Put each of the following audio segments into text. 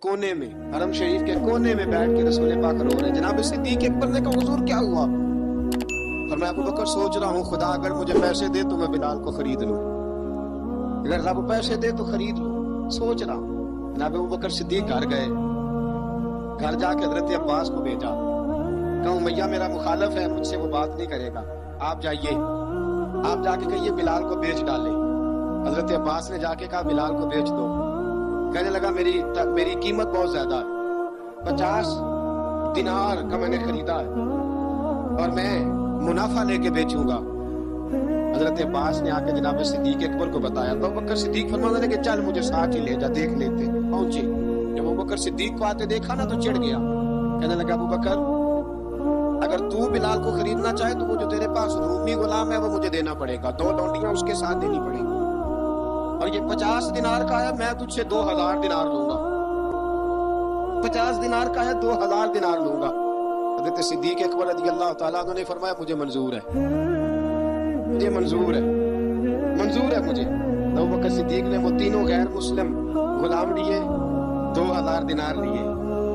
कोने में, हरम शरीफ के कोने में बैठ के रसूल पाक रो रहे हैं। जनाब सिद्दीक अकबर ने कहा हुजूर क्या हुआ? फरमाया अबू बकर सोच रहा हूँ खुदा अगर मुझे पैसे दे तो मैं बिलाल को खरीद लूँ, अगर रब पैसे दे तो खरीद लूँ, सोच रहा हूँ। जनाब अबू बकर सिद्दीक घर गए, घर जाके हजरत अब्बास को भेजा, कहूँ मैया मेरा मुखालफ है, मुझसे वो बात नहीं करेगा, आप जाइए, आप जाके कहिए बिलाल को बेच डाले। हजरत अब्बास ने जाके कहा बिलाल को बेच दो। कहने लगा मेरी कीमत बहुत ज्यादा है, 50 दिनार का मैंने खरीदा है और मैं मुनाफा लेके बेचूंगा। हजरत अब्बास ने आके जनाब सिद्दीक अकबर को बताया तो अबू बकर सिद्दीक फरमाने लगे चल मुझे साथ ही ले जा, देख लेते। पहुंचे, जब अबू बकर सिद्दीक को आते देखा ना तो चिढ़ गया, कहने लगा अबू बकर अगर तू बिलाल को खरीदना चाहे तो वो जो तेरे पास रूमी गुलाम है वो मुझे देना पड़ेगा, 2 लौंडियां उसके साथ देनी पड़ेगी, और ये 50 दिनार का है, मैं तुझसे 2000 दिनार लूंगा, 50 दिनार का है 2000 दिनार लूंगा। हज़रत सिद्दीक अकबर रज़ी अल्लाह ताला अन्हु ने फरमाया मुझे मंजूर है, मुझे मंजूर है, मंजूर है मुझे। तो अबू बकर सिद्दीक ने वो तीनों गैर मुस्लिम गुलाम लिए, 2000 दिनार लिए।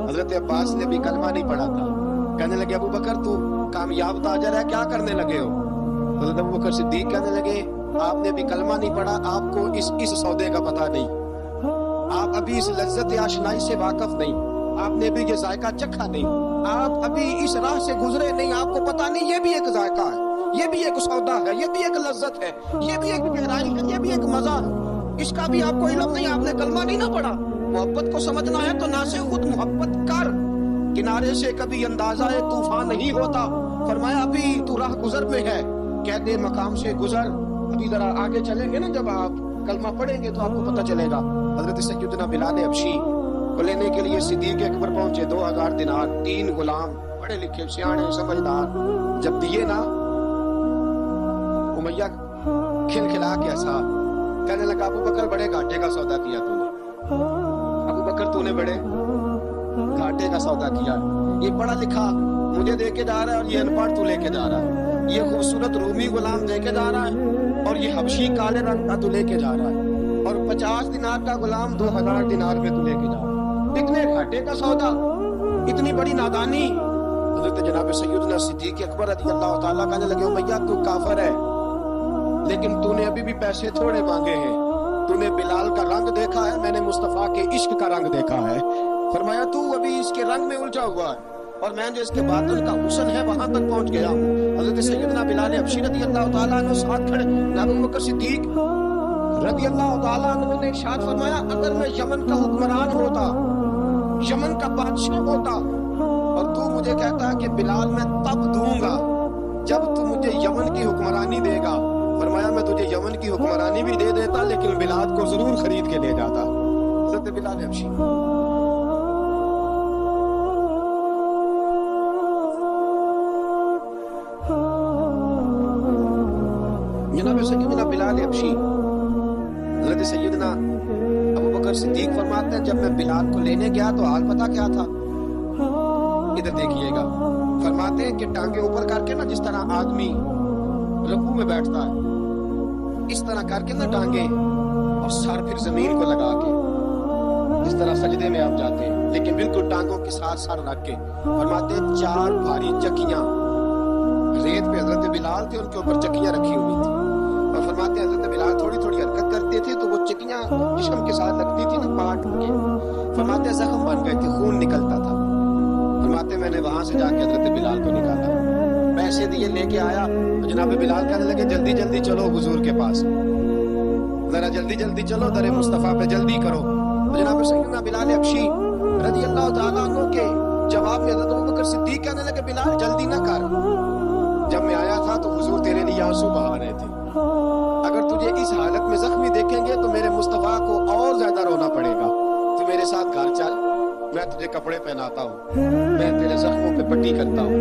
हजरत अब्बास ने भी कलमा नहीं पढ़ा था, कहने लगे अबू बकर तू कामयाब ताजर है, क्या करने लगे हो? तो अबू बकर सिद्दीक कहने लगे आपने भी कलमा नहीं पढ़ा, आपको इस सौदे का पता नहीं, आप अभी इस लज्जत आशनाई से वाकिफ नहीं, आपने भी ये जायका चखा नहीं, आप अभी इस राह से गुजरे नहीं, आपको पता नहीं ये भी एक जायका है, ये भी एक सौदा है, ये भी एक लज्जत है, ये भी एक गहराई है, ये भी एक मजा है, इसका भी आपको इल्म नहीं, आपने कलमा नहीं ना पढ़ा। मोहब्बत को समझना है तो ना से खुद मोहब्बत कर, किनारे से कभी अंदाजा है तूफान नहीं होता। फरमाया अभी तू राह गुजर में है, कहते मकाम से गुजर, अभी जरा आगे चलेंगे ना, जब आप कलमा पढ़ेंगे तो आपको पता चलेगा। हजरत सैयदना बिलाल हबशी को लेने के लिए सिद्दीक अकबर पहुंचे, 2000 दिनार, 3 गुलाम, पढ़े लिखे सियाने समझदार, जब दिए ना उमैया खिलखिला के ऐसा कहने लगा अबू बकर बड़े घाटे का सौदा किया तूने, अबू बकर तूने बड़े घाटे का सौदा किया, ये पढ़ा लिखा मुझे देके जा रहा है और ये अनपढ़ तू लेके जा रहा है, ये खूबसूरत रूमी गुलाम लेके जा रहा है और ये हबशी काले रंग का तू लेके जा रहा है, और 50 दिनार का गुलाम 2000 दिनार में तू लेके जा रहा है, इतने घाटे का सौदा, इतनी बड़ी नादानी। हज़रत जनाब सैयदना सिद्दीक अकबर रज़ी अल्लाह ताला कहने लगे भैया तू काफिर है, लेकिन तूने अभी भी पैसे थोड़े मांगे हैं, तूने बिलाल का रंग देखा है, मैंने मुस्तफा के इश्क का रंग देखा है। फरमाया तू अभी इसके रंग में उलझा हुआ है और मैं जो इसके बातिल का हुस्न है वहां तक पहुंच गया हूँ। हज़रत सैयदना बिलाल हबशी रज़ी अल्लाह ताला अन्हु साथ खड़े, अबू बकर सिद्दीक रज़ी अल्लाह ताला अन्हु ने इरशाद फरमाया अगर मैं यमन का हुक्मरान होता, यमन का बादशाह होता और तू मुझे कहता कि बिलाल मैं तब दूंगा जब तू मुझे यमन की हुक्मरानी देगा, फरमाया मैं तुझे यमन की हुक्मरानी भी दे देता लेकिन बिलाल को जरूर खरीद के ले जाता। हज़रत बिलाल हबशी जनाब सैयदना बिलाल हबशी, हज़रत सैयदना अबू बकर सिद्दीक फरमाते हैं जब मैं बिलाल को लेने गया तो हाल पता क्या था, इधर देखिएगा, फरमाते हैं कि टांगे ऊपर करके ना जिस तरह आदमी रुकू में बैठता है इस तरह करके ना टांगे और सर फिर जमीन को लगा के जिस तरह सजदे में आप जाते हैं, लेकिन बिल्कुल टांगों के साथ सर रख के, फरमाते हैं 4 भारी चक्कियां रेत पे हजरत बिलाल थे, उनके ऊपर चक्कियां रखी हुई थी और फरमाते हैं हजरत बिलाल थोड़ी थोड़ी हरकत करते थे तो वो चक्कियां जिस्म के साथ लगती थी ना पाट के, फरमाते जख्म बन गए थे, खून निकलता था। फरमाते मैंने वहां से जाके हजरत बिलाल को निकाला, पैसे दिए लेके आया तो जनाब बिलाल कहने लगे जल्दी जल्दी चलो हुजूर के पास, जरा जल्दी जल्दी चलो, दरे मुस्तफा पे जल्दी करो। तो जनाब सैयदना बिलाल हबशी रज़ी अल्लाह ताला अन्हु के जवाब में हजरत अबू बकर सिद्दीक कहने लगे बिलाल जल्दी ना कर, जब मैं आया था तो हुजूर तेरे लिए आंसू बहा रहे थे, अगर तुझे इस हालत में जख्मी देखेंगे तो मेरे मुस्तफा को और ज्यादा रोना पड़ेगा, तू मेरे साथ घर चल, मैं तुझे कपड़े पहनाता हूँ, मैं तेरे जख्मों पे पट्टी करता हूँ।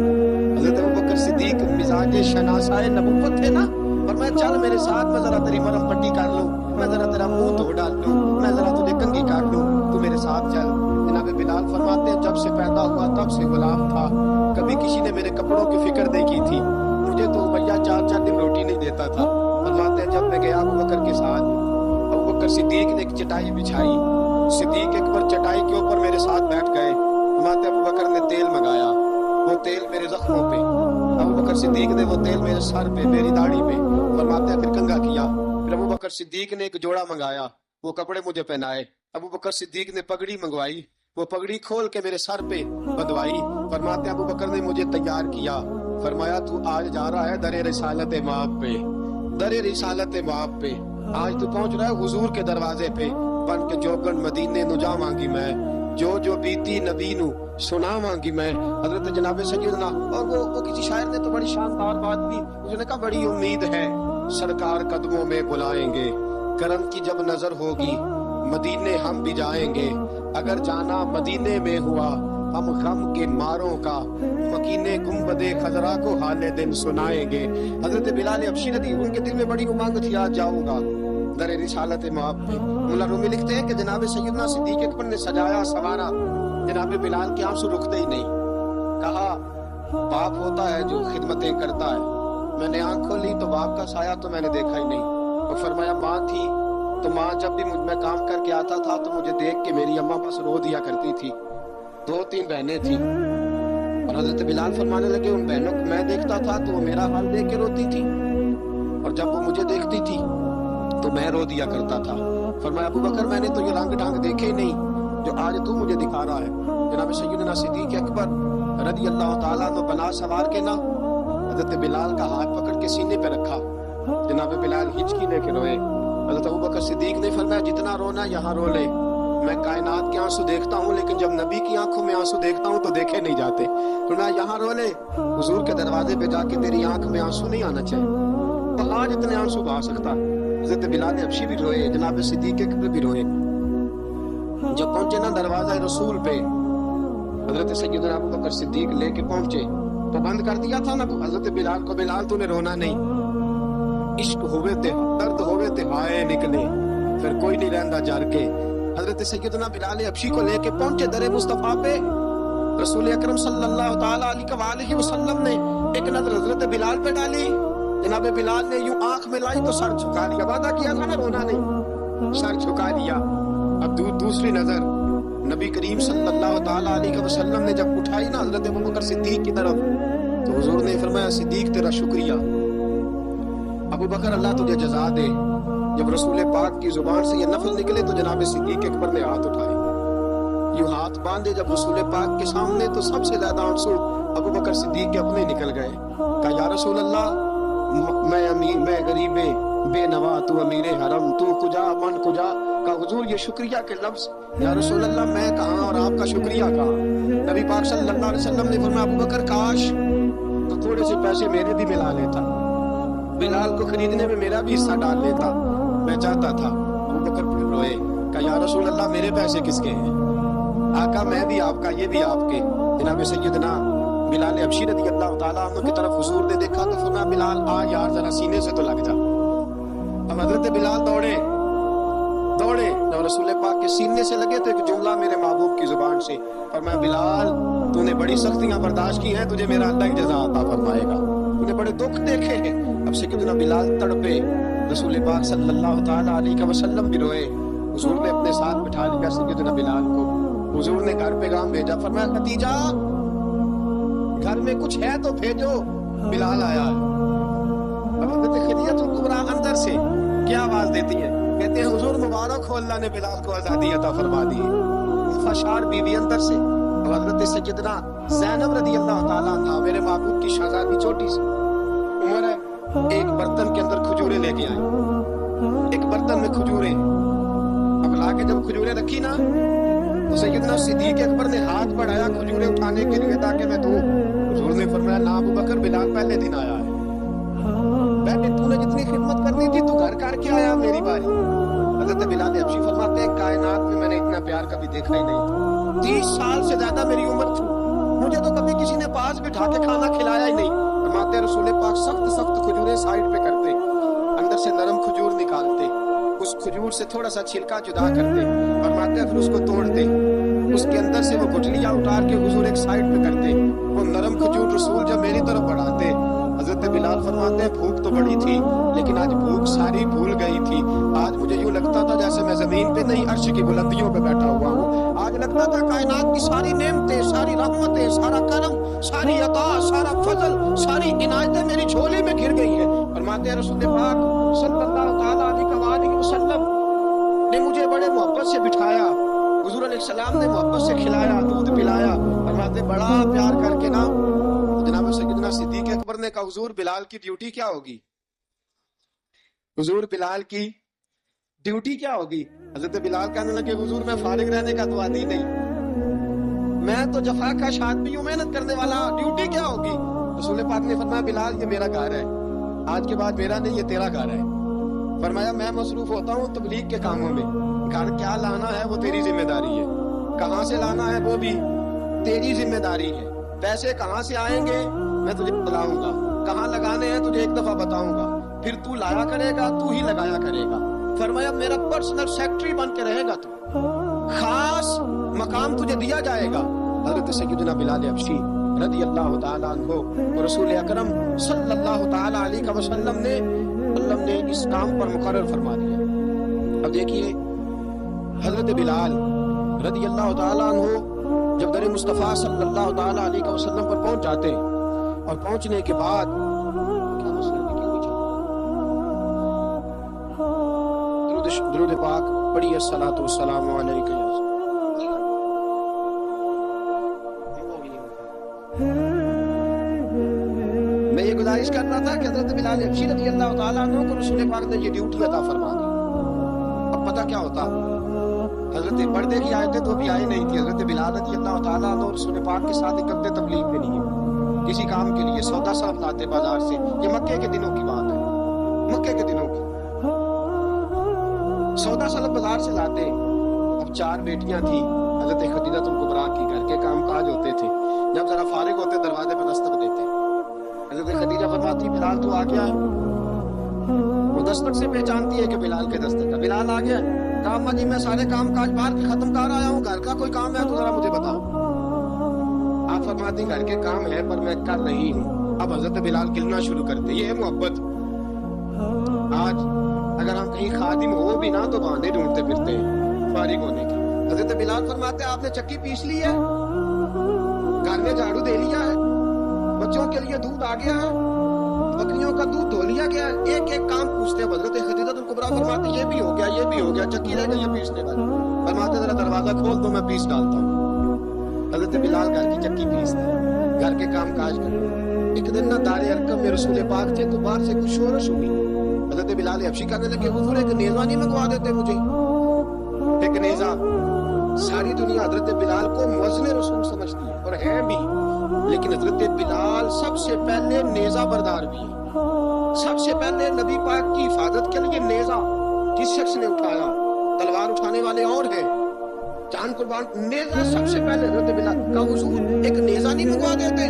हज़रत अबू बकर सिद्दीक मिजाज शनासाए नबुव्वत थे ना, और मैं चल मेरे साथ, मैं जरा तेरी मरहम पट्टी कर लूँ, मैं जरा तेरा मुंह धो डाल लूँ, मैं जरा तुझे कंघी काट लूँ, तू मेरे साथ चल। जनाब बिलाल फरमाते हैं जब से पैदा हुआ तब से गुलाम था, कभी किसी ने मेरे कपड़ों की फिक्र नहीं की थी, मुझे तो भैया 4-4 दिन रोटी नहीं देता था। फरमाते हैं जब मैं गया अबू बकर के साथ, अबू बकर सिद्दीक ने एक चटाई बिछाई, सिद्दीक अकबर चटाई के ऊपर मेरे साथ बैठ गए। फरमाते अबू बकर ने तेल मंगाया, वो तेल मेरे जख्मों पे, अबू बकर सिद्दीक ने वो तेल मेरे सर पे, मेरी दाढ़ी पे, फरमाते फिर कंघा किया। फिर अबू बकर सिद्दीक ने एक जोड़ा मंगाया, वो कपड़े मुझे पहनाए। अबू बकर सिद्दीक ने पगड़ी मंगवाई, वो पगड़ी खोल के मेरे सर पे बंधवाई। फरमाते अबू बकर ने मुझे तैयार किया, फरमाया तू आज जा रहा है दरे रिसालत माप पे, दरे रिसालत माप पे। आज तू पहुंच रहा है हुजूर के दरवाजे पे, बन के जोगन मदीने नु जावांगी मैं, जो जो बीती नबी नु सुनावांगी मैं। हजरत जनाब सैयदना, और वो किसी शायर ने तो बड़ी शानदार बात की, उसने कहा बड़ी उम्मीद है सरकार कदमों में बुलाएंगे, करम की जब नजर होगी मदीने हम भी जाएंगे, अगर जाना मदीने में हुआ हम गम के मारों का, मकीने गुंबदे खजरा को हाले दिन सुनाएंगे। हजरत बिलाल हबशी रदी, उनके दिल में बड़ी उमंग थी आज जाऊंगा दरे रिसालत माप पे। मुल्ला रूमी लिखते हैं कि जनाब सैयदना सिद्दीक अकबर ने सजाया सवारा, जनाब बिलाल के आंसू रुकते ही नहीं। कहा बाप होता है जो खिदमतें करता है, मैंने आंख खोली तो बाप का साया तो मैंने देखा ही नहीं। और फरमाया माँ थी तो माँ जब भी मैं काम करके आता था तो मुझे देख के मेरी अम्मा बस रो दिया करती थी। 2-3 बहनें थी, और हजरत बिलाल फरमाने लगे उन बहनों को मैं देखता था तो वो मेरा हाल देख के रोती थी, और जब वो मुझे देखती थी तो मैं रो दिया करता था। फरमाया अबू बकर मैंने तो ये रंग ढंग देखे ही नहीं जो आज तू मुझे दिखा रहा है। जनाब सैयदना सिद्दीक अकबर रदी अल्लाह ताला तो बना सवार के ना हजरत बिलाल का हाथ पकड़ के सीने पे रखा। जनाब बिलाल हिचकी लेके रोए। हजरत अबू बकर सिद्दीक ने फरमाया जितना रोना यहाँ रो ले, मैं कायनात के आंसू देखता हूँ लेकिन जब नबी की आंखों में आंसू देखता हूँ तो देखे नहीं जाते। फरमाया यहाँ रो ले, हुजूर के दरवाजे पे जाके तेरी आंख में आंसू नहीं आना चाहिए, तो आज इतने आंसू बहा सकता। हजरत बिलाल हबशी भी रोए, जनाब सिद्दीक अकबर भी रोए। जब पहुंचे ना दरवाजा रसूल पे, हजरत सैयदना अबू बकर सिद्दीक लेके पहुंचे तो बंद कर दिया था ना हजरत बिलाल को, बिलाल तूने रोना नहीं, इश्क होवे ते दर्द होवे ते हाय निकले, फिर कोई नहीं रहंदा जार के। हजरत सैयदना बिलाल हबशी को लेके पहुंचे दरे मुस्तफा पे। रसूल अकरम सल्लल्लाहु ताला अलैहि वसल्लम ने एक नजर हजरत बिलाल पे डाली। जनाब बिलाल ने यूं आंख में लाई तो सर झुका लिया, वादा किया था ना रोना नहीं, सर झुका लिया। अब दूसरी नजर नबी करीम सल्लल्लाहु ताला अलैहि वसल्लम ने जब उठाई ना हजरत अबू बकर सिद्दीक की तरफ, तो हुजूर ने फरमाया सिद्दीक तेरा शुक्रिया, अबू बकर अल्लाह तुझे जज़ा दे। जब रसूल पाक की जुबान से ये लफ्ज़ निकले तो जनाब सिद्दीक अकबर ने हाथ उठाए, यूं हाथ बांधे जब रसूल पाक के सामने तो सबसे ज्यादा आंसू अबू बकर सिद्दीक के अपने निकल गए। कहा या रसूल अल्लाह, मैं अमीर, मैं गरीबे बेनवा, तू अमीरे हरम, तू कुजा मन कुजा। कहा हुजूर ये शुक्रिया के लफ्ज, या रसूल अल्लाह मैं कहाँ और आपका शुक्रिया कहाँ। नबी पाक सल्लल्लाहु अलैहि वसल्लम ने फरमाया अबू बकर काश तो थोड़े से पैसे मेरे भी मिला लेता, बिलाल को खरीदने में मेरा भी हिस्सा डाल लेता, मैं चाहता था। अबू बकर फिर रोए। कहा या रसूल अल्लाह मेरे पैसे किसके हैं? आका मैं भी आपका, ये भी आपके। जनाब सैयदना बिलाल हबशी रज़ी अल्लाह ताला अन्हु की तरफ हुजूर ने देखा तो फरमाया बिलाल आ यार जरा सीने से तो लग जा। अब हजरत बिलाल दौड़े जब रसूल पाक के सीने से लगे तो एक जुमला मेरे महबूब की जुबान से, फरमाया बिलाल तूने बड़ी सख्तियां बर्दाश्त की हैं, तुझे मेरा अल्लाह जज़ा अता फरमाएगा, तूने बड़े दुख देखे हैं। अब सैयदना बिलाल तड़पे, रसूल पाक सल्लल्लाहु ताला अलैहि वसल्लम भी रोए। हुजूर ने अपने साथ बिठा लिया सैयदना बिलाल को। हुजूर ने घर पैगाम भेजा, फरमाया खदीजा घर में कुछ है तो भेजो, बिलाल आया। अब हज़रत खदीजा कुबरा अंदर से क्या आवाज देती है, कहते हैं हुजूर मुबारक हो, अल्लाह ने बिलाल को आजादी अता फरमा दी। फशार बीवी अंदर से। अब हज़रत सैयदना ज़ैनब रज़ी अल्लाह ताला अन्हा मेरे महबूब की शहज़ादी छोटी सी उम्र है, एक बर्तन के अंदर खजूरें लेके आई, एक बर्तन में खजूरें। अब लाके जब खजूरें रखी ना तो सैयदना सिद्दीक अकबर ने हाथ बढ़ाया खजूरें उठाने के लिए ताकि मैं दूं। हुजूर ने फरमाया ना अबू बकर, बिलाल पहले दिन आया है, पहले तूने जितनी खिदमत करनी थी तू घर करके आया, मेरी बारी। हज़रत बिलाल हबशी फरमाते हैं कायनात में मैंने इतना प्यार कभी देखा ही नहीं। 30 साल से ज्यादा मेरी उम्र थी, मुझे तो कभी किसी ने पास बिठा के खाना खिलाया ही नहीं। फरमाते रसूल पाक सख्त खजूरें साइड पे करते, अंदर से नरम खजूर निकालते, उस खजूर से थोड़ा सा छिलका जुदा करते, फरमाते फिर उसको तोड़ते, उसके अंदर से वो गुठलियां उतार के हुजूर एक साइड पे करते। वो नरम खजूर रसूल जब मेरी तरफ बढ़ाते, हजरत बिलाल बिलाल फरमाते हैं भूख तो बड़ी थी लेकिन आज भूख सारी भूल गई थी। आज मुझे यूं लगता था जैसे मैं जमीन पे नहीं अर्श की बुलंदियों पे बैठा हुआ हूँ। आज लगता था कायनात की सारी नेमतें, सारी रहमतें, सारा करम, सारी अता, सारा फजल, सारी इनायतें मेरी झोली में घिर गई है। फरमाते हैं रसूल पाक सल्लल्लाहु ताला अलैहि वसल्लम ने मुझे बड़े मोहब्बत से बिठाया, हुजूर अलैहिस्सलाम ने मोहब्बत से खिलाया, दूध पिलाया। फरमाते बड़ा प्यार करके ना जनाब सैयदना सिद्दीक अकबर ने कहा हुजूर बिलाल की ड्यूटी क्या होगी, हुजूर बिलाल की ड्यूटी क्या होगी। हजरत बिलाल कहने लगे हुजूर मैं फारिग रहने का तो आदी नहीं, मैं तो जफाकश आदमी हूं, मेहनत करने वाला, ड्यूटी क्या होगी। रसूल पाक ने फरमाया बिलाल ये मेरा घर है, आज के बाद मेरा नहीं ये तेरा घर है। फरमाया मैं मसरूफ होता हूँ तबलीग के कामों में, घर क्या लाना है वो तेरी जिम्मेदारी है, कहाँ से लाना है वो भी तेरी जिम्मेदारी है, पैसे कहाँ से आएंगे मैं तुझे बताऊंगा, कहाँ लगाने हैं तुझे एक दफा बताऊंगा, फिर तू लाया करेगा, तू ही लगाया करेगा। फरमाया मेरा पर्सनल सेक्रेटरी बन के रहेगा तू, खास मकाम तुझे दिया जाएगा। हजरत सैयदना बिलाल हबशी रज़ी अल्लाह ताला अन्हु और रसूल अकरम सल्लल्लाहु ताला अलैहि वसल्लम ने इस काम पर मुकर्रर फरमा दिया। अब देखिए हजरत बिलाल रज़ी अल्लाह ताला अन्हु जब दर मुस्तफ़ा सल्लल्लाहु ताला अलैहि वसल्लम पर पहुंच जाते और पहुंचने के बाद क्या मसला दुरूद पाक पढ़िए अस्सलातु वस्सलामु अलैका। मैं ये गुजारिश कर रहा था कि हज़रत बिलाल हबशी रज़ी अल्लाह ताला अन्हु को रसूल पाक ने ये ड्यूटी अता फरमा दी। अब पता क्या होता, हज़रत पर्दे की आयतें तो अभी आई नहीं थी। हज़रत बिलाल रज़ी अल्लाह ताला अन्हु रसूल पाक के साथ इकट्ठे तबलीग के लिए किसी काम के लिए सौदा साहब लाते बाजार से, ये मक्के के दिनों की बात है, मक्के के दिनों की सौदा साहब बाजार से लाते। अब 4 बेटियां थी हज़रत खदीजा कुबरा की, घर के काम काज होते थे, जब जरा फारिग होते दरवाजे पर दस्तक देते। हज़रत खदीजा फरमाती बिलाल तू आ गया है, वो दस्तक से पहचानती है कि बिलाल के दस्तक का, बिलाल आ गया। अम्मा जी मैं सारे काम काज बाहर के खत्म कर आया हूँ, घर का कोई काम है तो जरा मुझे बताओ। आप फरमाती घर के काम है पर मैं कर रही हूँ। अब हजरत बिलाल गिलना शुरू करते, ये है मोहब्बत। आज अगर हम कहीं खादिम हो भी ना तो बहाने ढूंढते फिरते हैं फारिग होने की। हजरत बिलाल फरमाते आपने चक्की पीस ली है, घर में झाड़ू दे लिया है, बच्चों के लिए दूध आ गया है, बकरियों का दूध धो लिया गया, एक एक काम पूछते हैं। हजरत खदीजा कुबरा फरमाते ये भी हो गया, ये भी हो गया, चक्की रह गई है पीसने वाली। फरमाते जरा दरवाजा खोल दो मैं पीस डालता हूँ। हजरत बिलाल घर की चक्की पीसते, घर के काम काज करते। एक दिन ना दारे अरकम में रसूल पाक थे तो बाहर से कुछ शोरश हुई। हजरत बिलाल हबशी कहने लगे हुजूर एक नेज़ा नहीं मंगवा देते मुझे, एक नेज़ा। सारी दुनिया हजरत बिलाल को मुअज्जिन रसूल समझती है और है भी, लेकिन हजरत बिलाल सबसे पहले नेज़ा बरदार भी है। सबसे पहले नबी पाक की हिफाजत के लिए नेज़ा जिस शख्स ने उठाया, तलवार उठाने वाले और हैं, जान कुर्बान, नेज़ा सबसे पहले हजरत बिलाल का। हुजूर एक नेज़ा नहीं मंगवा देते।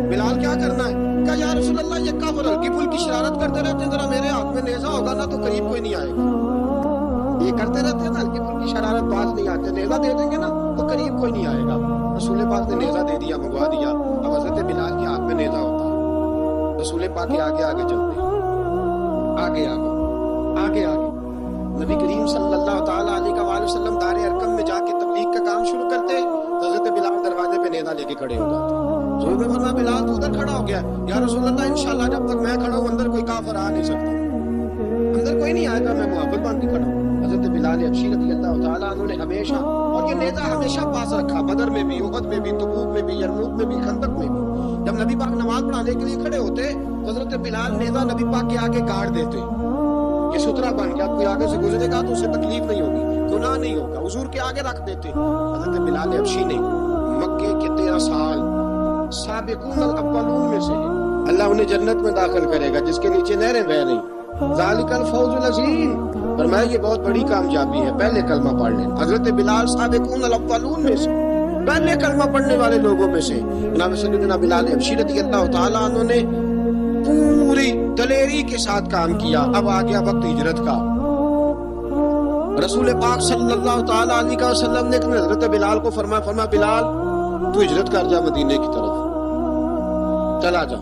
बिलाल क्या करना है? कहा या रसूल अल्लाह ये काफिर हल्की फुल्की शरारत करते रहते हैं, जरा मेरे हाथ में नेज़ा होगा ना तो करीब कोई नहीं आएगा। ये करते रहते हैं ना हल्की फुल्की शरारत, बाज नहीं आते, नेज़ा दे देंगे ना तो करीब कोई नहीं आएगा। रसूल पाक ने नेज़ा दे दिया, मंगवा दिया। अब हजरत बिलाल के हाथ में नेज़ा होता है, रसूल पाक के आगे आगे चलते, आगे आगे आगे आगे नबी करीम सल्लल्लाहु ताला अलैहि वसल्लम दारे अरकम में जाके तबलीग का काम शुरू करते। हजरत बिलाल दरवाजे पे नेज़ा लेके खड़े हो जाते। ज़ोर में फरमाया बिलाल तू उधर खड़ा हो गया, या रसूल अल्लाह इंशाल्लाह जब तक मैं खड़ा हूँ अंदर कोई काफिर आ नहीं सकता, अंदर कोई नहीं आएगा, मैं मुहब्बत बांध के खड़ा हूँ। हजरत बिलाल हबशी रज़ी अल्लाह ताला अन्हु ने हमेशा, और ये नेज़ा हमेशा पास रखा, बदर में भी, उहद में भी, तबूक में भी, यरमूक में भी, खंदक में भी। जब नबी पाक नमाज पढ़ाने के लिए खड़े होते हजरत बिलाल नेज़ा नबी पाक के आगे गाड़ देते, ये सुतरा बन गया, कोई आगे से गुजरेगा तो उसे तकलीफ नहीं होगी, गुनाह नहीं होगा, हुजूर के आगे रख देते। हजरत बिलाल हबशी ने मक्के के 13 साल साबिकून अव्वलून में से अल्लाह उन्हें जन्नत में दाखिल करेगा जिसके नीचे नहरें बह रही। ज़ालिकल फौजुल अज़ीम, फरमाया ये बहुत बड़ी कामयाबी है, पहले कलमा पढ़ लें। हजरत बिलाल साबिकून अव्वलून में से, पहले कलमा पढ़ने वाले लोगों में से जनाब सैयदना बिलाल हबशी रज़ी अल्लाह ताला अन्हु ने पूरी दलेरी के साथ काम किया। अब आ गया वक्त हिजरत का। रसूल पाक सल्लल्लाहु ताला अलैहि वसल्लम ने हजरत बिलाल को फरमाया बिलाल तू हिजरत कर जा, मदीने की तरफ चला जा।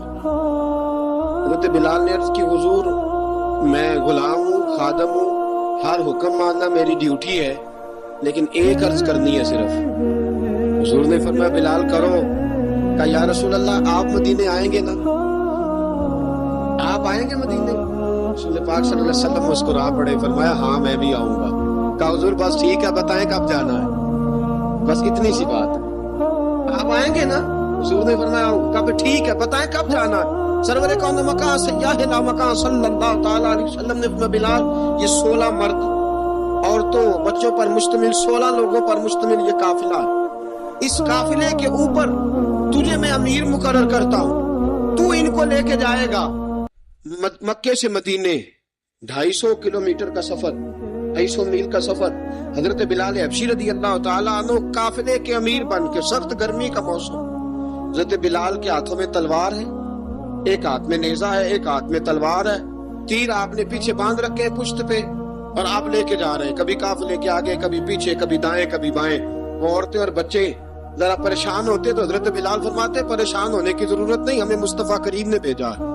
حضرت بلال نے عرض کی حضور میں غلام ہوں، خادم ہوں، ہر حکم ماننا میری ڈیوٹی ہے، لیکن ایک عرض کرنی ہے صرف۔ حضور نے فرمایا بلال کرو۔ کہا یا رسول اللہ آپ مدینے آئیں گے نا؟ آپ آئیں گے مدینے؟ رسول پاک صلی اللہ علیہ وسلم مسکرا پڑے، فرمایا ہاں میں بھی آؤں گا۔ کہا حضور بس ٹھیک ہے، بتائیں کب جانا ہے، بس اتنی سی بات ہے، آپ آئیں گے نا؟ حضور نے فرمایا کب؟ ٹھیک ہے، بتائیں کب جانا ہے۔ سرور کون مکان سیاح لا مکان صلی اللہ تعالی علیہ وسلم نے فرمایا بلال یہ 16 مرد عورتوں بچوں پر مشتمل 16 لوگوں پر مشتمل یہ قافلہ ہے، اس قافلے کے اوپر تجھے میں امیر مقرر کرتا ہوں، تو ان کو لے کے جائے گا مکے سے مدینے 250 کلومیٹر کا سفر، 250 میل کا سفر۔ حضرت بلال حبشی رضی اللہ تعالیٰ عنہ قافلے کے امیر بن کے، سخت گرمی کا موسم، حضرت بلال کے ہاتھوں میں تلوار ہے، ایک ہاتھ میں نیزہ ہے، ایک ہاتھ میں تلوار ہے، تیر آپ نے پیچھے باندھ رکھے پشت پہ، اور آپ لے کے جا رہے ہیں، کبھی قافلے کے آگے، کبھی پیچھے، کبھی دائیں کبھی بائیں۔ وہ عورتیں اور بچے ذرا پریشان ہوتے تو حضرت بلال فرماتے پریشان ہونے کی ضرورت نہیں، ہمیں مصطفیٰ کریم نے بھیجا ہے،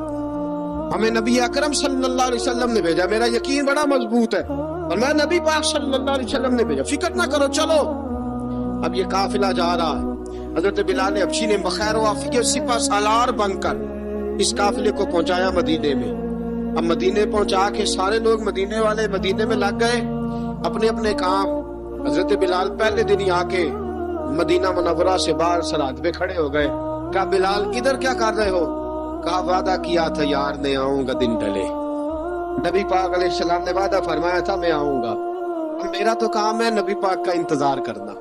ہمیں نبی اکرم صلی اللہ علیہ وسلم نے بھیجا، میرا یقین بڑا مضبوط ہے، اور میں نبی پاک صلی اللہ علیہ وسلم نے بھیجا، فکر نہ کرو چلو۔ اب یہ قافلہ جا رہا ہے، حضرت بلال حبشی نے بخیر و عافیت سپہ سالار بن کر اس قافلے کو پہنچایا مدینے میں۔ اب مدینے پہنچا کے سارے لوگ مدینے والے مدینے میں لگ گئے اپنے اپنے کام۔ حضرت بلال پہلے دن ہی آ کے مدینہ منورہ سے باہر سرحد پہ کھڑے ہو گئے۔ کہا بلال ادھر کیا کر رہے ہو؟ کہا وعدہ کیا تھا یار نے آؤں گا دن ڈھلے، نبی پاک علیہ السلام نے وعدہ فرمایا تھا میں آؤں گا، میرا تو کام ہے نبی پاک کا انتظار کرنا،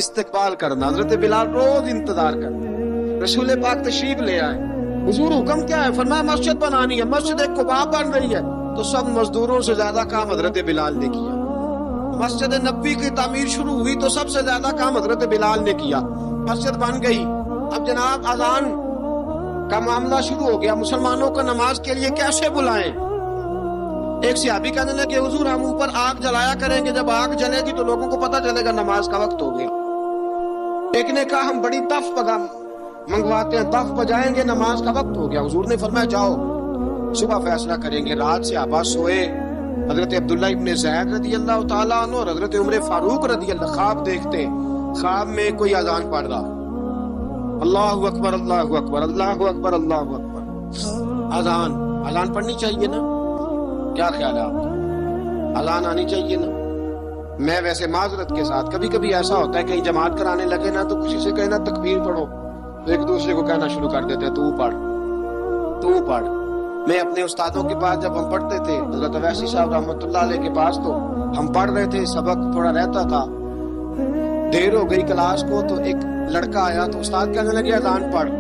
استقبال کرنا۔ حضرت بلال روز انتظار کرتے، رسول پاک تشریف لے آئے، حضور حکم کیا ہے؟ فرمایا مسجد بنانی ہے، مسجد قباء بن رہی ہے، تو سب مزدوروں سے زیادہ کام حضرت بلال نے کیا۔ مسجد نبوی کی تعمیر شروع ہوئی تو سب سے زیادہ کام حضرت بلال نے کیا، مسجد بن گئی۔ اب جناب اذان کا معاملہ شروع ہو گیا، مسلمانوں کو نماز کے لیے کیسے بلائیں؟ ایک صحابی کہنے لگے حضور ہم اوپر آگ جلایا کریں گے، جب آگ جلے گی تو لوگوں کو پتہ چلے گا نماز کا وقت ہو گیا۔ ایک نے کہا ہم بڑی دف منگواتے ہیں، دف بجائیں گے، نماز کا وقت ہو گیا۔ حضور نے فرمایا جاؤ صبح فیصلہ کریں گے۔ رات سے صحابہ سوئے، حضرت عبداللہ ابن زید رضی اللہ تعالیٰ عنہ اور حضرت عمر فاروق رضی اللہ خواب دیکھتے، خواب میں کوئی اذان پڑھ رہا، اللہ اکبر اللہ اکبر اللہ اکبر اللہ اکبر، اذان پڑھنی چاہیے نا؟ کیا خیال ہے آپ کا؟ اذان آنی چاہیے نا؟ میں ویسے معذرت کے ساتھ کبھی کبھی ایسا ہوتا ہے کہیں جماعت کرانے لگے نا تو کسی سے کہنا تکبیر پڑھو، تو ایک دوسرے کو کہنا شروع کر دیتے ہیں تو پڑھ۔ میں اپنے استادوں کے پاس جب ہم پڑھتے تھے، حضرت ویسی صاحب رحمۃ اللہ علیہ کے پاس، تو ہم پڑھ رہے تھے، سبق تھوڑا رہتا تھا، دیر ہو گئی کلاس کو، تو ایک لڑکا آیا تو استاد کہنے لگے اذان پڑھ،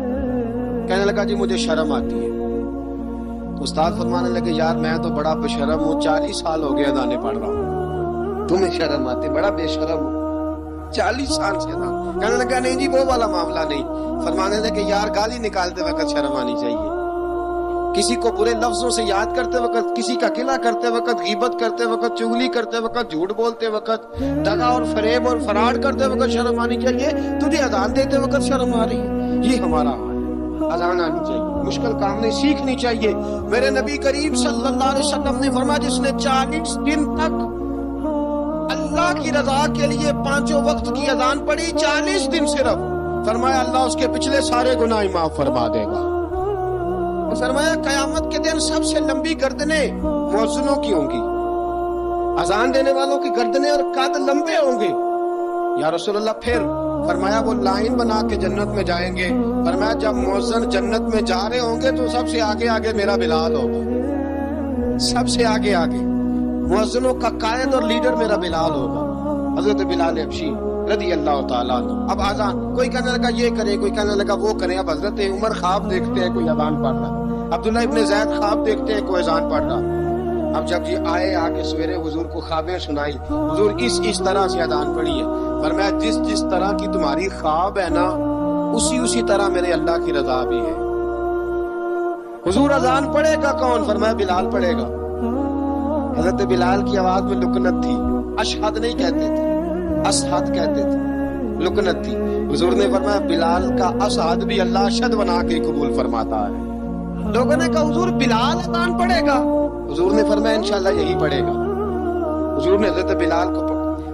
کہنے لگا جی مجھے شرم آتی ہے۔ تو استاد فرمانے لگے یار میں تو بڑا بے شرم ہوں، 40 سال ہو گئے اذانیں پڑھ رہا ہوں، تمہیں شرم آتی؟ بڑا بے شرم ہوں، 40 سال سے اذان۔ کہنے لگا نہیں جی وہ والا معاملہ نہیں۔ فرمانے لگے یار گالی نکالتے وقت شرم آنی چاہیے، کسی کو برے لفظوں سے یاد کرتے وقت، کسی کا قلع کرتے وقت، غیبت کرتے وقت، چغلی کرتے وقت، جھوٹ بولتے وقت، دغا اور فریب اور فراڈ کرتے وقت شرم آنی چاہیے، تجھے اذان دیتے وقت شرم آ رہی ہے؟ یہ ہمارا حال ہے، اذان آنی چاہیے، مشکل کام نہیں، سیکھنی چاہیے۔ میرے نبی کریم صلی اللہ علیہ وسلم نے فرمایا جس نے 40 دن تک اللہ کی رضا کے لیے 5 وقت کی اذان پڑھی، 40 دن صرف، فرمایا اللہ اس کے پچھلے سارے گناہ معاف فرما دے گا۔ فرمایا قیامت کے دن سب سے لمبی گردنیں مؤذنوں کی ہوں گی، اذان دینے والوں کی گردنیں اور قد لمبے ہوں گے۔ یا رسول اللہ پھر؟ فرمایا وہ لائن بنا کے جنت میں جائیں گے۔ فرمایا جب مؤذن جنت میں جا رہے ہوں گے تو سب سے آگے آگے میرا بلال ہوگا، سب سے آگے آگے مؤذنوں کا قائد اور لیڈر میرا بلال ہوگا، حضرت بلال حبشی رضی اللہ تعالیٰ عنہ۔ اب اذان کوئی کہنے لگا یہ کرے، کوئی کہنے لگا وہ کرے۔ اب حضرت عمر خواب دیکھتے ہیں کوئی اذان پڑھ رہا، عبداللہ ابن زید خواب دیکھتے ہیں کوئی اذان پڑھ رہا۔ اب جب یہ آئے آگے سویرے حضور کو خوابیں سنائی، حضور اس طرح سے اذان پڑھی ہے۔ فرمایا جس طرح کی تمہاری خواب ہے نا اسی طرح میرے اللہ کی رضا بھی ہے۔ حضور اذان پڑھے گا کون؟ فرمایا بلال پڑھے گا۔ حضرت بلال کی آواز میں لکنت تھی، اشہد نہیں کہتے تھے، اشہد کہتے تھے، لکنت تھی۔ حضور نے فرمایا بلال کا اشہد بھی اللہ اشہد بنا کے قبول فرماتا ہے۔ لوگوں نے کہا حضور بلال اذان پڑھے گا؟ حضور نے فرمایا انشاءاللہ یہی پڑھے گا. حضور نے حضرت بلال کو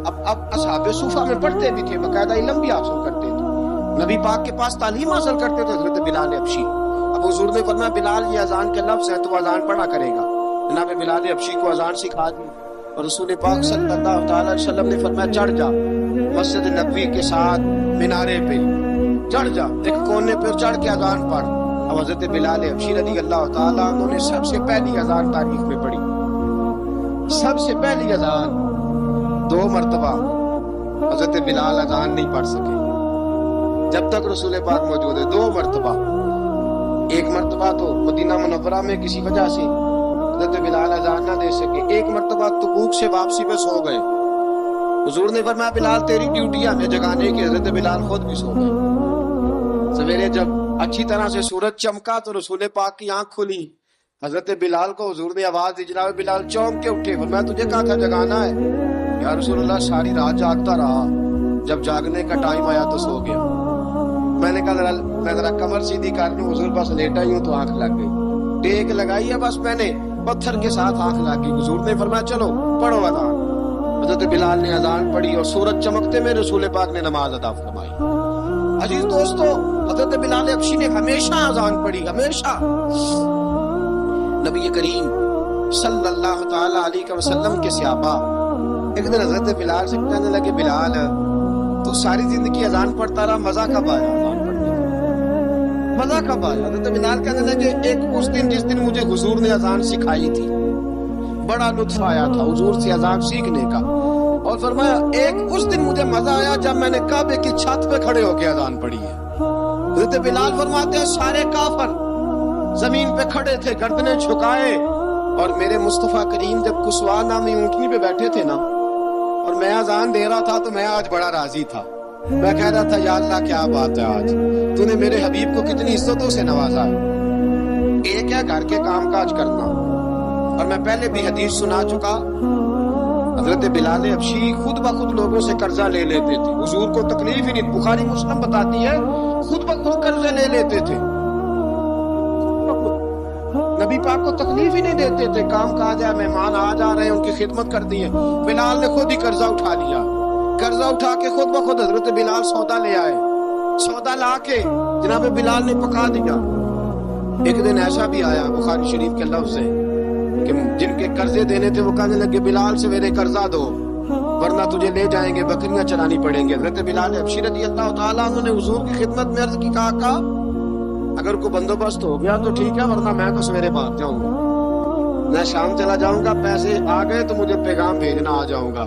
اب اصحاب صوفہ میں پڑھتے بھی تھے، باقاعدہ علم بھی حاصل کرتے تھے، نبی پاک کے پاس تعلیم حاصل کرتے تھے حضرت بلال حبشی. اب حضور نے فرمایا بلال یہ اذان کے لفظ ہے تو اذان پڑھا کرے گا. جناب بلال حبشی کو اذان سکھا دی اور رسول پاک صلی اللہ تعالی علیہ وسلم نے فرمایا چڑھ جا مسجد نبوی کے ساتھ مینارے پہ، چڑھ جا ایک کونے پہ چڑھ کے اذان پڑھ. اب حضرت بلال حبشی رضی اللہ تعالیٰ انہوں نے سب سے پہلی اذان تاریخ میں پڑھی. سب سے پہلی اذان 2 مرتبہ حضرت بلال اذان نہیں پڑھ سکے جب تک رسول پاک موجود ہے. 2 مرتبہ، ایک مرتبہ تو مدینہ منورہ میں کسی وجہ سے حضرت بلال اذان نہ دے سکے، ایک مرتبہ تبوک سے واپسی پہ سو گئے. حضور نے فرمایا بلال تیری ڈیوٹی ہے ہمیں جگانے کی. حضرت بلال خود بھی سو گئے. سویرے جب اچھی طرح سے سورج چمکا تو رسول پاک کی آنکھ کھلی. حضرت بلال کو حضور نے آواز دی، جناب بلال چونک کے اٹھے. فرمایا تجھے کہا تھا جگانا ہے. یا رسول اللہ ساری رات جاگتا رہا، جب جاگنے کا ٹائم آیا تو سو گیا. میں نے کہا میں ذرا کمر سیدھی کر لوں. حضور پاس لیٹا ہی ہوں تو آنکھ لگ گئی. ٹیک لگائی ہے بس میں نے، پتھر کے ساتھ آنکھ لگ گئی. حضور نے فرمایا چلو پڑھو اذان. حضرت بلال نے اذان پڑھی اور سورج چمکتے میں رسول پاک نے نماز ادا فرمائی. عزیز دوستو حضرت بلال حبشی نے ہمیشہ اذان پڑھی، ہمیشہ. نبی کریم صلی اللہ تعالی علیہ وسلم کے صحابہ ایک دن حضرت بلال سے کہنے لگے بلال تو ساری زندگی اذان پڑھتا رہا، مزہ کب آیا اذان پڑھنے کا؟ مزہ کب آیا؟ حضرت بلال کہنے لگے ایک اس دن جس دن مجھے حضور نے اذان سکھائی تھی بڑا لطف آیا تھا حضور سے اذان سیکھنے کا. اور فرمایا ایک اس دن مجھے مزہ آیا جب میں نے کعبے کی چھت پہ کھڑے ہو کے اذان پڑھی ہے. حضرت بلال فرماتے ہیں سارے کافر زمین پہ کھڑے تھے گردنیں جھکائے، اور میرے مصطفیٰ کریم جب کسوا نامی اونٹنی پہ بیٹھے تھے نا اور میں اذان دے رہا تھا تو میں آج بڑا راضی تھا. میں کہہ رہا تھا یا اللہ کیا بات ہے، آج تو نے میرے حبیب کو کتنی عزتوں سے نوازا ہے. ایک ہے گھر کے کام کاج کرنا، اور میں پہلے بھی حدیث سنا چکا حضرت بلال حبشی خود بخود لوگوں سے قرضہ لے لیتے تھے. حضور کو تکلیف ہی نہیں، بخاری مسلم بتاتی ہے خود بخود قرضے لے لیتے تھے، نبی پاک کو تکلیف ہی نہیں دیتے تھے. کام کاج ہے، مہمان آ جا رہے ہیں ان کی خدمت کرتی ہے. بلال نے خود ہی قرضہ اٹھا لیا، قرضہ اٹھا کے خود بخود حضرت بلال سودا لے آئے. سودا لا کے جناب بلال نے پکا دیا. ایک دن ایسا بھی آیا بخاری شریف کے لفظ ہے کہ جن کے قرضے دینے تھے وہ کہنے لگے بلال سے میرے قرضہ دو ورنہ تجھے لے جائیں گے، بکریاں چرانی پڑیں گے. حضرت بلال حبشی رضی اللہ تعالیٰ عنہ نے حضور کی خدمت میں عرض کی، کہا اگر کوئی بندوبست ہو گیا تو ٹھیک ہے ورنہ میں تو سویرے بھاگ جاؤں گا، میں شام چلا جاؤں گا، پیسے آ گئے تو مجھے پیغام بھیجنا آ جاؤں گا.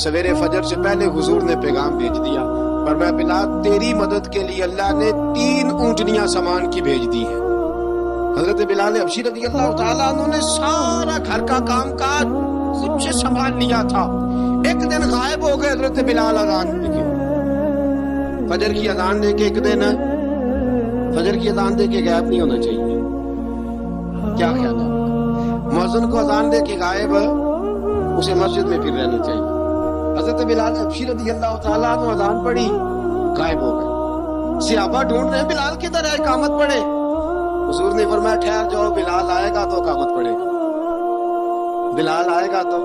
سویرے فجر سے پہلے حضور نے پیغام بھیج دیا. پر میں بلال تیری مدد کے لیے اللہ نے 3 اونٹنیاں سامان کی بھیج دی ہیں. حضرت بلال حبشی رضی اللہ تعالیٰ عنہ نے سارا گھر کا کام کاج خود سے سنبھال لیا تھا. ایک دن غائب ہو گئے حضرت بلال اذان دے کے، فجر کی اذان دے کے. ایک دن فجر کی اذان دے کے غائب نہیں ہونا چاہیے، کیا خیال ہے؟ مؤذن کو اذان دے کے غائب اسے مسجد میں پھر رہنا چاہیے. حضرت بلال حبشی رضی اللہ تعالیٰ عنہ اذان پڑھی غائب ہو گئے. صحابہ ڈھونڈ رہے ہیں بلال کدھر ہے، اقامت پڑھے. حضور نے فرمایا ٹھہر جاؤ، بلال آئے گا تو اقامت پڑھے گا. بلال آئے گا تو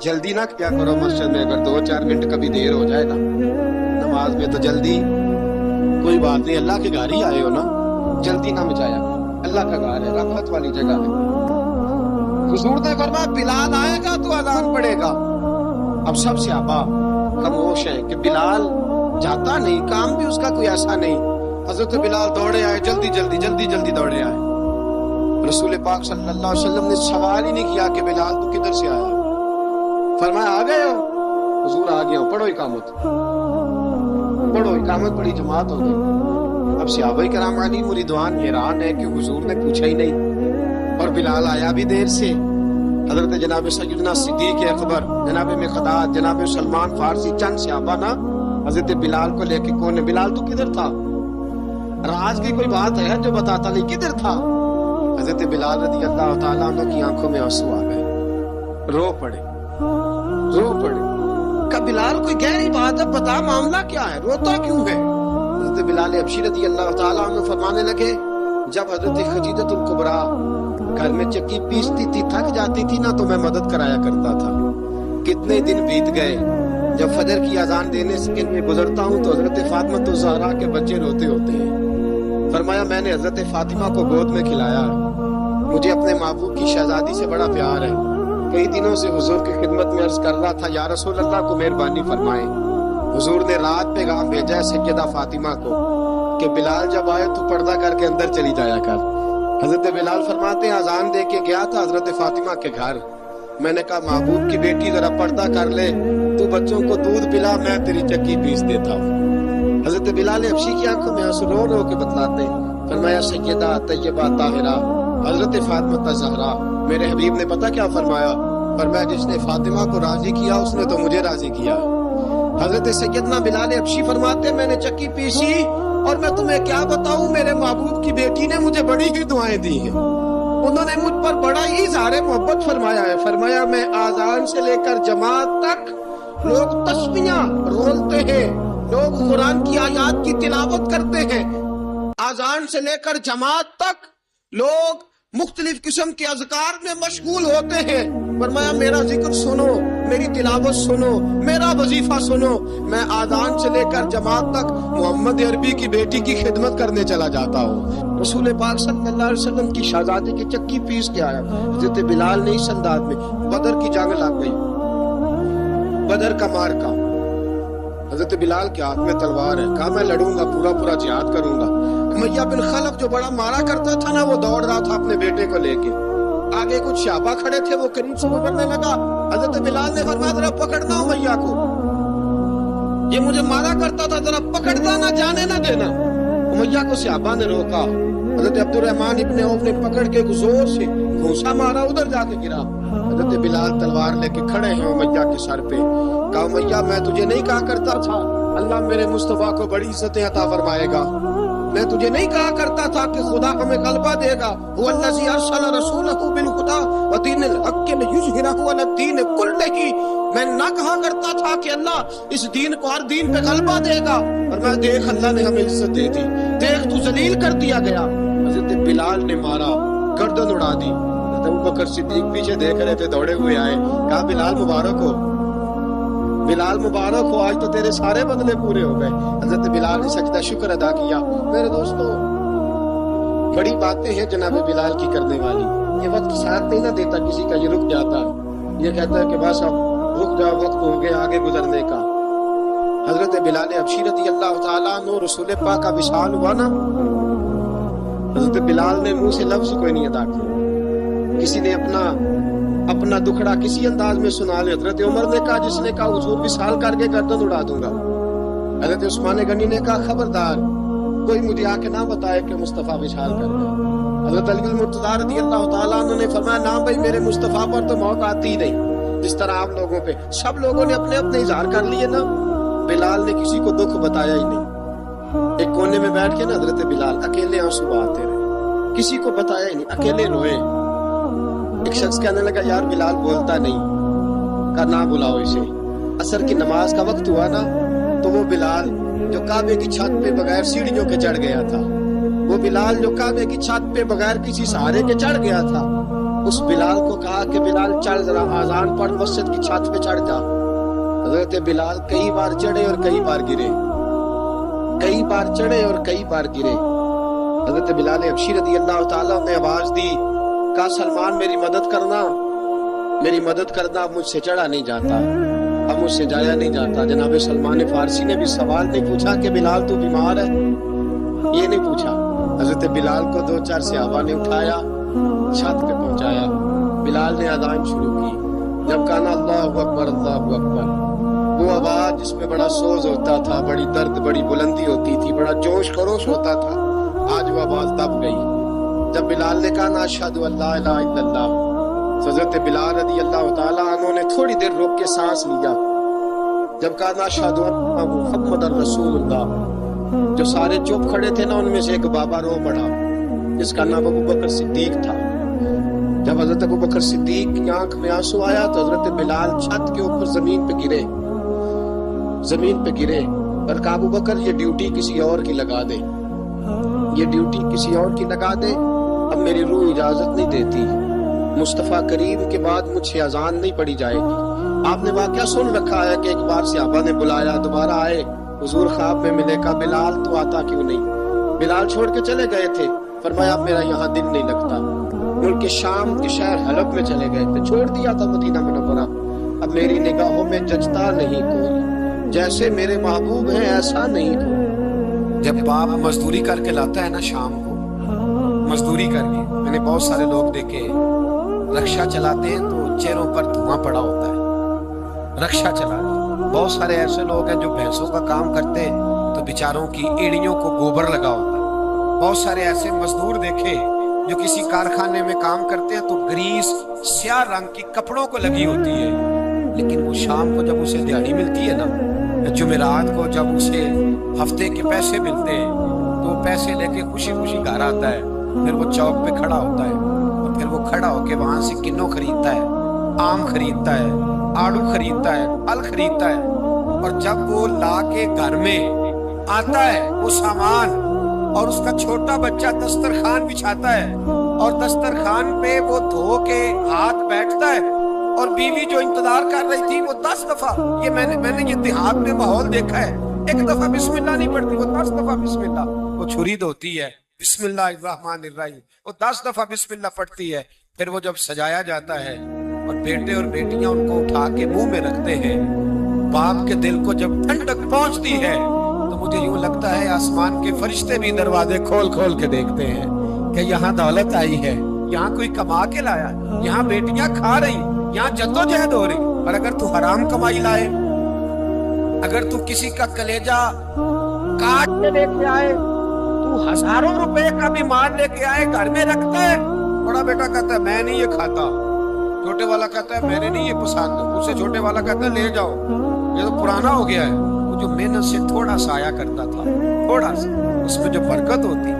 جلدی نہ کیا کرو مسجد میں، اگر 2-4 منٹ کبھی دیر ہو جائے نا نماز میں تو جلدی کوئی بات نہیں، اللہ کے گھر ہی آئے ہو نا، جلدی نہ مچایا، اللہ کا گھر ہے، رحمت والی جگہ ہے. حضور نے فرمایا بلال آئے گا تو اذان پڑھے گا. اب سب صحابہ خاموش ہیں کہ بلال جاتا نہیں، کام بھی اس کا کوئی ایسا نہیں. حضرت بلال دوڑے آئے، جلدی دوڑے آئے. رسول پاک صلی اللہ علیہ وسلم نے سوال ہی نہیں کیا کہ بلال تو کدھر سے آیا، فرمایا آ گئے ہو؟ حضور آ گیا ہوں، پڑھو اقامت پڑھی، جماعت ہو گئی. اب صحابہ کرام علی مریدوان حیران ہے کہ حضور نے پوچھا ہی نہیں اور بلال آیا بھی دیر سے. حضرت جناب سیدنا صدیق اکبر، جناب مقداد، جناب سلمان فارسی، چند صحابہ نا حضرت بلال کو لے کے کون بلال تو کدھر تھا، راز کی کوئی بات ہے جو بتاتا نہیں کدھر تھا. حضرت بلال رضی اللہ تعالیٰ عنہ کی آنکھوں میں آنسو آ گئے، رو پڑے. کہ بلال کوئی گہری بات ہے، بتا معاملہ کیا ہے، روتا کیوں ہے؟ حضرت بلال حبشی رضی اللہ تعالیٰ عنہ فرمانے لگے जब हजरत खदीजतुल कुबरा घर में चक्की पीसती थी, थक जाती थी ना, तो मैं मदद कराया करता था। कितने दिन बीत गए, जब फजर की अजान देने के लिए गुजरता हूँ तो हजरत फातिमा तो ज़हरा के बच्चे रोते होते हैं। फरमाया मैंने हजरत फातिमा को गोद में खिलाया, मुझे अपने महबूब की शहजादी से बड़ा प्यार है। कई दिनों से हुजूर की खिदमत में अर्ज कर रहा था, या रसूल अल्लाह को मेहरबानी फरमाए। हुजूर ने रात पैगाम भेजा है सैयदा फातिमा को कि बिलाल जब आए तो पर्दा करके अंदर चली जाया कर। हजरत बिलाल फरमाते हैं अजान दे के गया था हजरत फातिमा के घर, मैंने कहा महबूब की बेटी जरा पर्दा कर ले, तू बच्चों को दूध पिला, मैं तेरी चक्की पीस देता हूँ। हजरत बिलाल हबशी की आंखों में आंसू रो रो के बतलाते, फरमाया सैयदा तैयबा ताहिरा हजरत फातिमा ज़हरा, मेरे हबीब ने पता क्या फरमाया, फरमाया जिसने फातिमा को राजी किया उसने तो मुझे राजी किया। हजरत सैयदना बिलाल हबशी फरमाते मैंने चक्की पीसी और मैं तुम्हें क्या बताऊं, मेरे महबूब की बेटी ने मुझे बड़ी ही दुआएं दी हैं, उन्होंने मुझ पर बड़ा ही इज़हार मोहब्बत फरमाया है। फरमाया मैं आजान से लेकर जमात तक लोग तस्बीहां रोलते हैं, लोग कुरान की आयत की तिलावत करते हैं, आजान से लेकर जमात तक लोग मुख्तलिफ किस्म के अज़कार में मशगूल होते हैं। फरमाया मेरा जिक्र सुनो, मेरी तिलावत सुनो, मेरा वजीफा सुनो, मैं आजान से लेकर जमात तक मोहम्मद अरबी की बेटी की खिदमत करने चला जाता हूँ। रसूल पाक सल्लल्लाहु अलैहि वसल्लम की शहजादी की चक्की पीस के आया। हज़रत बिलाल ने इस अंदाज में, बदर की जंग लग गई, बदर का मार्का, हज़रत बिलाल के हाथ में तलवार है, कहा मैं लड़ूंगा, पूरा पूरा जिहाद करूंगा। उमैया बिन खलफ जो बड़ा मारा करता था ना, वो दौड़ रहा था अपने बेटे को लेके, आगे कुछ शहाबा खड़े थे, वो करीब से गुजरने लगा। हज़रत बिलाल ने फरमाया जरा पकड़ना उमैया को, ये मुझे मारा करता था, जरा पकड़ना, ना जाने ना देना। उमैया को शहाबा ने रोका, हज़रत अब्दुर्रहमान इब्न औफ ने पकड़ के जोर से घूंसा मारा, उधर जाके गिरा। हज़रत बिलाल तलवार लेके खड़े हैं उमैया के सर पे, कहा उमैया मैं तुझे नहीं कहा करता था अल्लाह मेरे मुस्तफा को बड़ी इज्जतें अता फरमाएगा, मैं तुझे नहीं कहा करता था कि खुदा हमें गलबा देगा, वल्लज़ी अरसला रसूलहु बिल हुदा व दीनिल हक़्क़ि लियुज़हिरहु अला दीन कुल्लिही, मैं ना कहा करता था कि अल्लाह इस दीन को हर दीन पे गलबा देगा, और मैं देख अल्लाह ने हमें इज्जत दे दी, देख तू जलील कर दिया गया। हज़रत बिलाल ने मारा, गर्दन उड़ा दी। अबू बकर सिद्दीक पीछे देख रहे थे, दौड़े हुए आए, कहा बिलाल मुबारक हो, बिलाल मुबारक हो, आज तो तेरे सारे बदले पूरे हो गए। हजरत बिलाल ने सजदा शुक्र अदा किया। मेरे दोस्तों बड़ी बातें हैं जनाब बिलाल की करने वाली, ये वक्त साथ नहीं ना देता किसी का, ये रुक जाता है, ये कहता है कि बस अब रुक जाओ, वक्त हो गया आगे गुजरने का। हजरत बिलाल हबशी रज़ी अल्लाह तआला अन्हु रसूल पाक का विशाल हुआ ना, हजरत बिलाल ने मुंह से लफ्ज कोई नहीं अदा किया, किसी ने अपना दुखड़ा किसी अंदाज में सुना ले। हजरत उमर ने कहा, जिसने कहा हुजूर विशाल करके गर्दन उड़ा दूंगा। हजरत उस्मान गनी ने कहा खबरदार कोई मुझे आके ना बताए कि मुस्तफा विशाल कर गए। हजरत अली मुर्तज़ा रज़ी अल्लाह तआला अन्हु ने फरमाया ना भाई, मेरे मुस्तफा पर तो मौत आती ही नहीं, जिस तरह आप लोगों पे सब लोगों ने अपने अपने इजहार कर लिए ना, बिलाल ने किसी को दुख बताया ही नहीं। एक कोने में बैठ के ना हजरत बिलाल अकेले आंसू बहाते रहे, किसी को बताया ही नहीं, अकेले रोए। एक शख्स कहने लगा यार बिलाल बोलता नहीं, का ना बुलाओ इसे। असर की नमाज का वक्त हुआ ना, तो वो बिलाल जो काबे की छत पे बगैर सीढ़ियों के चढ़ गया था, वो बिलाल जो काबे की छत पे बगैर किसी सहारे के चढ़ गया था, उस बिलाल को कहा कि बिलाल चढ़ जरा, आजान पढ़, मस्जिद की छत पे चढ़ जा। हजरत बिलाल कई बार चढ़े और कई बार गिरे, कई बार चढ़े और कई बार गिरे। हजरत बिलाल हबशी रज़ी अल्लाह तआला ने आवाज दी, कहा सलमान मेरी मदद करना, मेरी मदद करना, अब मुझसे चढ़ा नहीं जाता, अब मुझसे जाया नहीं जाता। जनाब सलमान फारसी ने भी सवाल नहीं पूछा कि बिलाल तू बीमार है, ये नहीं पूछा। हजरत बिलाल को 2-4 सहाबा ने उठाया, छत पे पहुंचाया, बिलाल ने अज़ान शुरू की। जब कहा ना अल्लाहु अकबर अल्लाहु अकबर, वो आवाज जिसमें बड़ा सोज होता था, बड़ी दर्द, बड़ी बुलंदी होती थी, बड़ा जोश खरोश होता था, आज वो आवाज दब गई। जब बिलाल ने कहा ना अशहदु अल्ला इलाहा इल्लल्लाह, हज़रत बिलाल रज़ी अल्लाह तआला अन्हु ने थोड़ी देर रुक के सांस लिया। जब कहा ना अशहदु अन्ना मुहम्मदर रसूलुल्लाह, जो सारे चुप खड़े थे ना, उनमें से एक बाबा रो पड़ा, जिसका नाम अबू बकर सिद्दीक था। जब हजरत अबू बकर सिद्दीक की आंख में आंसू आया तो हजरत बिलाल छत के ऊपर जमीन पे गिरे, जमीन पे गिरे, पर अबू बकर ये ड्यूटी किसी और की लगा दे, یہ ڈیوٹی کسی اور کی لگا دے، اب میری روح اجازت نہیں دیتی، مصطفیٰ کریم کے بعد مجھے اذان نہیں پڑھی جائے گی۔ آپ نے واقعہ سن رکھا ہے کہ ایک بار صحابہ نے بلایا، دوبارہ آئے، حضور خواب میں ملے، کہا بلال تو آتا کیوں نہیں؟ بلال چھوڑ کے چلے گئے تھے، فرمایا میرا یہاں دل نہیں لگتا۔ ملک شام کے شہر حلب میں چلے گئے تھے، چھوڑ دیا تھا مدینہ منورہ، اب میری نگاہوں میں جچتا نہیں کوئی، جیسے میرے محبوب ہیں ایسا نہیں کوئی۔ جب باپ مزدوری کر کے لاتا ہے نا شام کو، مزدوری کر کے، میں نے بہت سارے لوگ دیکھے رکشہ چلاتے ہیں تو چہروں پر دھواں پڑا ہوتا ہے، رکشہ چلاتے۔ بہت سارے ایسے لوگ ہیں جو بھینسوں کا کام کرتے تو بیچاروں کی ایڑیوں کو گوبر لگا ہوتا ہے۔ بہت سارے ایسے مزدور دیکھے جو کسی کارخانے میں کام کرتے ہیں تو گریس سیاہ رنگ کی کپڑوں کو لگی ہوتی ہے، لیکن وہ شام کو جب اسے دیہڑی ملتی ہے نا، جمعرات کو جب اسے ہفتے کے پیسے ملتے ہیں تو وہ پیسے لے کے خوشی خوشی گھر آتا ہے، پھر وہ چوک پہ کھڑا ہوتا ہے اور پھر وہ کھڑا ہو کے وہاں سے کنوں خریدتا ہے، آم خریدتا ہے، آڑو خریدتا ہے، پھل خریدتا ہے، اور جب وہ لا کے گھر میں آتا ہے وہ سامان، اور اس کا چھوٹا بچہ دسترخوان بچھاتا ہے اور دسترخوان پہ وہ دھو کے ہاتھ بیٹھتا ہے، اور بیوی جو انتظار کر رہی تھی وہ 10 دفعہ، یہ میں نے یہ دیہات میں ماحول دیکھا ہے، ایک دفعہ بسم اللہ نہیں پڑھتی، وہ 10 دفعہ بسم اللہ، وہ چھری دھوتی ہے بسم اللہ الرحمن الرحیم، وہ 10 دفعہ بسم اللہ پڑھتی ہے، پھر وہ جب سجایا جاتا ہے اور بیٹے اور بیٹیاں ان کو اٹھا کے منہ میں رکھتے ہیں، باپ کے دل کو جب ٹھنڈک پہنچتی ہے تو مجھے یوں لگتا ہے آسمان کے فرشتے بھی دروازے کھول کھول کے دیکھتے ہیں کہ یہاں دولت آئی ہے، یہاں کوئی کما کے لایا، یہاں بیٹیاں کھا رہی، یہاں جدوجہد ہو رہی۔ اور اگر تو حرام کمائی لائے، اگر تو کسی کا کلیجہ کاٹ کے لے کے آئے، تو ہزاروں روپے کا بھی مال لے کے آئے گھر میں رکھتا ہے، بڑا بیٹا کہتا ہے میں نہیں یہ کھاتا، چھوٹے والا کہتا ہے میں نے نہیں یہ پسند، اس سے چھوٹے والا کہتا ہے لے جاؤ یہ تو پرانا ہو گیا ہے۔ وہ جو محنت سے تھوڑا سا آیا کرتا تھا، تھوڑا سا، اس میں جو برکت ہوتی،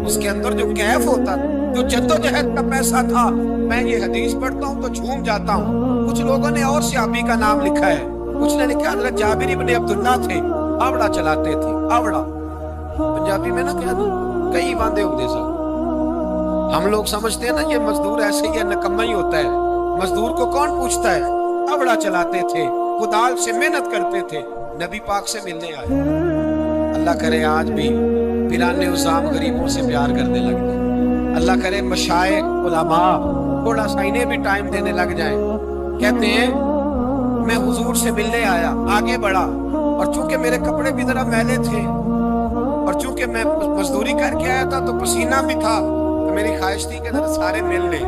اس کے اندر جو کیف ہوتا، جو جدوجہد کا پیسہ تھا، میں یہ حدیث پڑھتا ہوں تو جھوم جاتا ہوں۔ کچھ لوگوں نے اور صحابی کا نام لکھا ہے، کچھ نے لکھا حضرت جابر ابن عبداللہ تھے، آوڑا چلاتے تھے، آوڑا پنجابی میں نہ کہہ دوں کئی باندھے ہوتے سب۔ ہم لوگ سمجھتے ہیں نا یہ مزدور ایسے ہی نکما ہی ہوتا ہے، مزدور کو کون پوچھتا ہے؟ آوڑا چلاتے تھے، کدال سے محنت کرتے تھے، نبی پاک سے ملنے آئے۔ اللہ کرے آج بھی پیران عظام غریبوں سے پیار کرنے لگ جائیں، اللہ کرے مشائخ علماء تھوڑا سا انہیں بھی ٹائم دینے لگ جائیں۔ کہتے ہیں میں حضور سے ملنے آیا، آگے بڑھا، اور چونکہ میرے کپڑے بھی ذرا میلے تھے اور چونکہ میں مزدوری کر کے آیا تھا تو پسینہ بھی تھا، تو میری خواہش تھی کہ ذرا سارے مل لیں،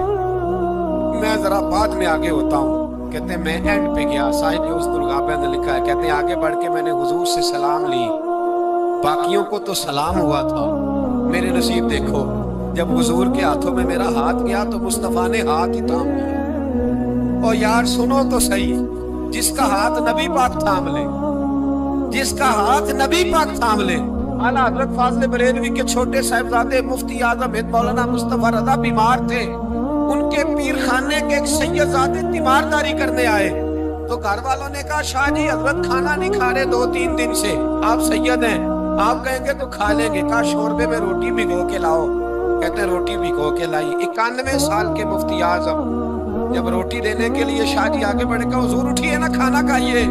میں ذرا بعد میں آگے ہوتا ہوں۔ کہتے ہیں میں اینڈ پہ گیا، صاحب اس درگاہ نے لکھا ہے، کہتے ہیں آگے بڑھ کے میں نے حضور سے سلام لی، باقیوں کو تو سلام ہوا تھا، میرے نصیب دیکھو جب حضور کے ہاتھوں میں میرا ہاتھ گیا تو مصطفیٰ نے ہاتھ ہی تھام لیا۔ اور یار سنو تو صحیح، جس کا ہاتھ نبی پاک تھام لے، جس کا ہاتھ نبی پاک تھام لے۔ اعلیٰ حضرت فاضل بریلوی کے چھوٹے صاحبزادے مفتی اعظم ہند مولانا مصطفیٰ رضا بیمار تھے، ان کے پیر خانے کے ایک سیدزادے تیمارداری کرنے آئے تو گھر والوں نے کہا شاہ جی حضرت کھانا نہیں کھا رہے 2-3 دن سے، آپ سید ہیں، آپ کہیں گے تو کھا لیں گے۔ کہا شوربے میں روٹی بھگو کے لاؤ، کہتے ہیں روٹی بھگو کے لائی۔ 91 سال کے مفتی اعظم جب روٹی دینے کے لیے شاہ جی آگے بڑھے، کہا حضور اٹھیے نا کھانا کھائیے،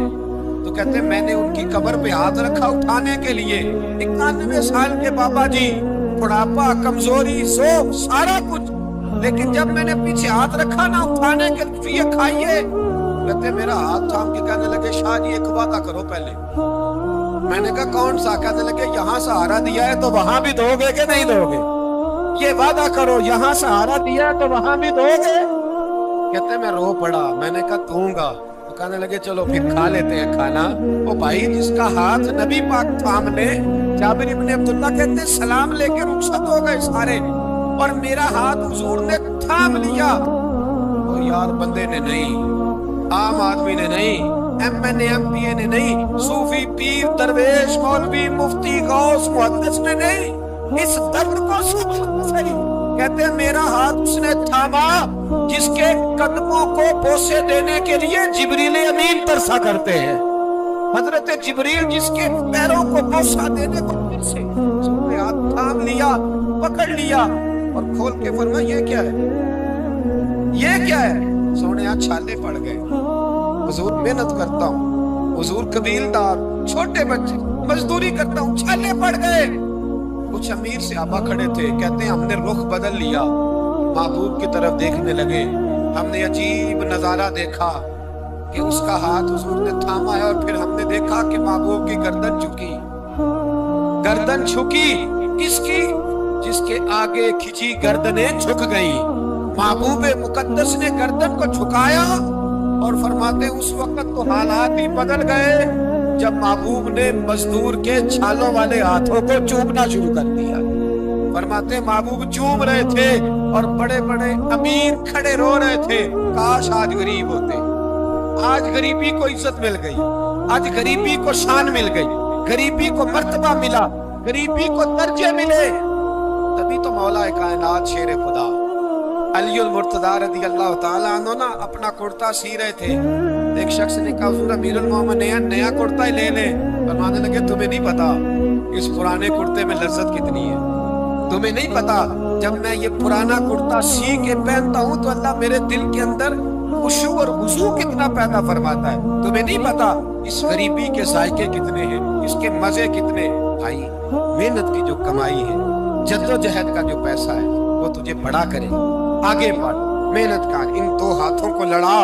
تو کہتے ہیں میں نے ان کی قبر پہ ہاتھ رکھا اٹھانے کے لیے۔ 91 سال کے بابا جی، بڑھاپا، کمزوری، ذوق، سارا کچھ، لیکن جب میں نے پیچھے ہاتھ رکھا نا اٹھانے کے لیے کھائیے، کہتے میرا ہاتھ تھام کے کہنے لگے شاہ جی ایک وعدہ کرو پہلے۔ میں نے کہا کون سا؟ کہنے لگے یہاں سہارا دیا ہے تو وہاں بھی دو گے کہ نہیں دو گے؟ یہ وعدہ کرو، یہاں سہارا دیا ہے تو وہاں بھی دو گے؟ کہتے میں رو پڑا، میں نے کہا دوں گا، تو کہنے لگے چلو پھر کھا لیتے ہیں کھانا۔ وہ بھائی جس کا ہاتھ نبی پاک تھام لے، جابر ابن عبداللہ کہتے ہیں سلام لے کے رخصت ہو گئے سارے، اور میرا ہاتھ حضور نے تھام لیا۔ اور یار بندے نے نہیں، عام آدمی نے نہیں، M N A M P A نے نہیں، صوفی پیر درویش مولوی مفتی غوث محدث نے نہیں، اس درد کو سمجھ صحیح۔ کہتے ہیں میرا ہاتھ اس نے تھاما جس کے قدموں کو بوسے دینے کے لیے جبریل امین ترسا کرتے ہیں، حضرت جبریل جس کے پیروں کو بوسہ دینے کو ترسے، اس نے ہاتھ تھام لیا पकड़ लिया और खोल के फरमाया ये क्या है, ये क्या है। सोने छाले पड़ गए। हुजूर मेहनत करता हूँ, हुजूर कबीलदार, छोटे बच्चे, मजदूरी करता हूँ, छाले पड़ गए। कुछ अमीर सहाबा खड़े थे, कहते हैं हमने रुख बदल लिया, महबूब की तरफ देखने लगे। हमने अजीब नजारा देखा कि उसका हाथ हुजूर ने थामा है और फिर हमने देखा कि महबूब की गर्दन झुकी। गर्दन झुकी किसकी? जिसके आगे खिंची गर्दनें झुक गई। महबूब मुकद्दस ने गर्दन को झुकाया और फरमाते उस वक्त तो हालात ही बदल गए जब महबूब ने मजदूर के छालों वाले हाथों को चूमना शुरू कर दिया। फरमाते महबूब चूम रहे थे और बड़े बड़े अमीर खड़े रो रहे थे, काश आज गरीब होते। आज गरीबी को इज्जत मिल गई, आज गरीबी को शान मिल गई, गरीबी को मर्तबा मिला, गरीबी को दर्जे मिले। तभी तो मौला कायनात शेर खुदा अलीउल मुर्तदा रज़ी अल्लाह ताला अन्हु ना अपना कुर्ता सी रहे थे। एक शख्स ने कहा हुजूर अमीरुल मोमिनीन नया कुर्ता ही ले ले। फरमाने लगे तुम्हें नहीं पता इस पुराने कुर्ते में लज्जत कितनी है, तुम्हें नहीं पता जब मैं ये पुराना कुर्ता सी के पहनता हूँ तो अल्लाह मेरे दिल के अंदर खुशू और हुजू कितना पैदा फरमाता है। तुम्हें नहीं पता इस गरीबी के जायके कितने हैं, इसके मजे कितने हैं। भाई मेहनत की जो कमाई है, जद्दोजहद का जो पैसा है वो तुझे बड़ा करे, आगे बढ़, मेहनत कर, इन दो हाथों को लड़ा,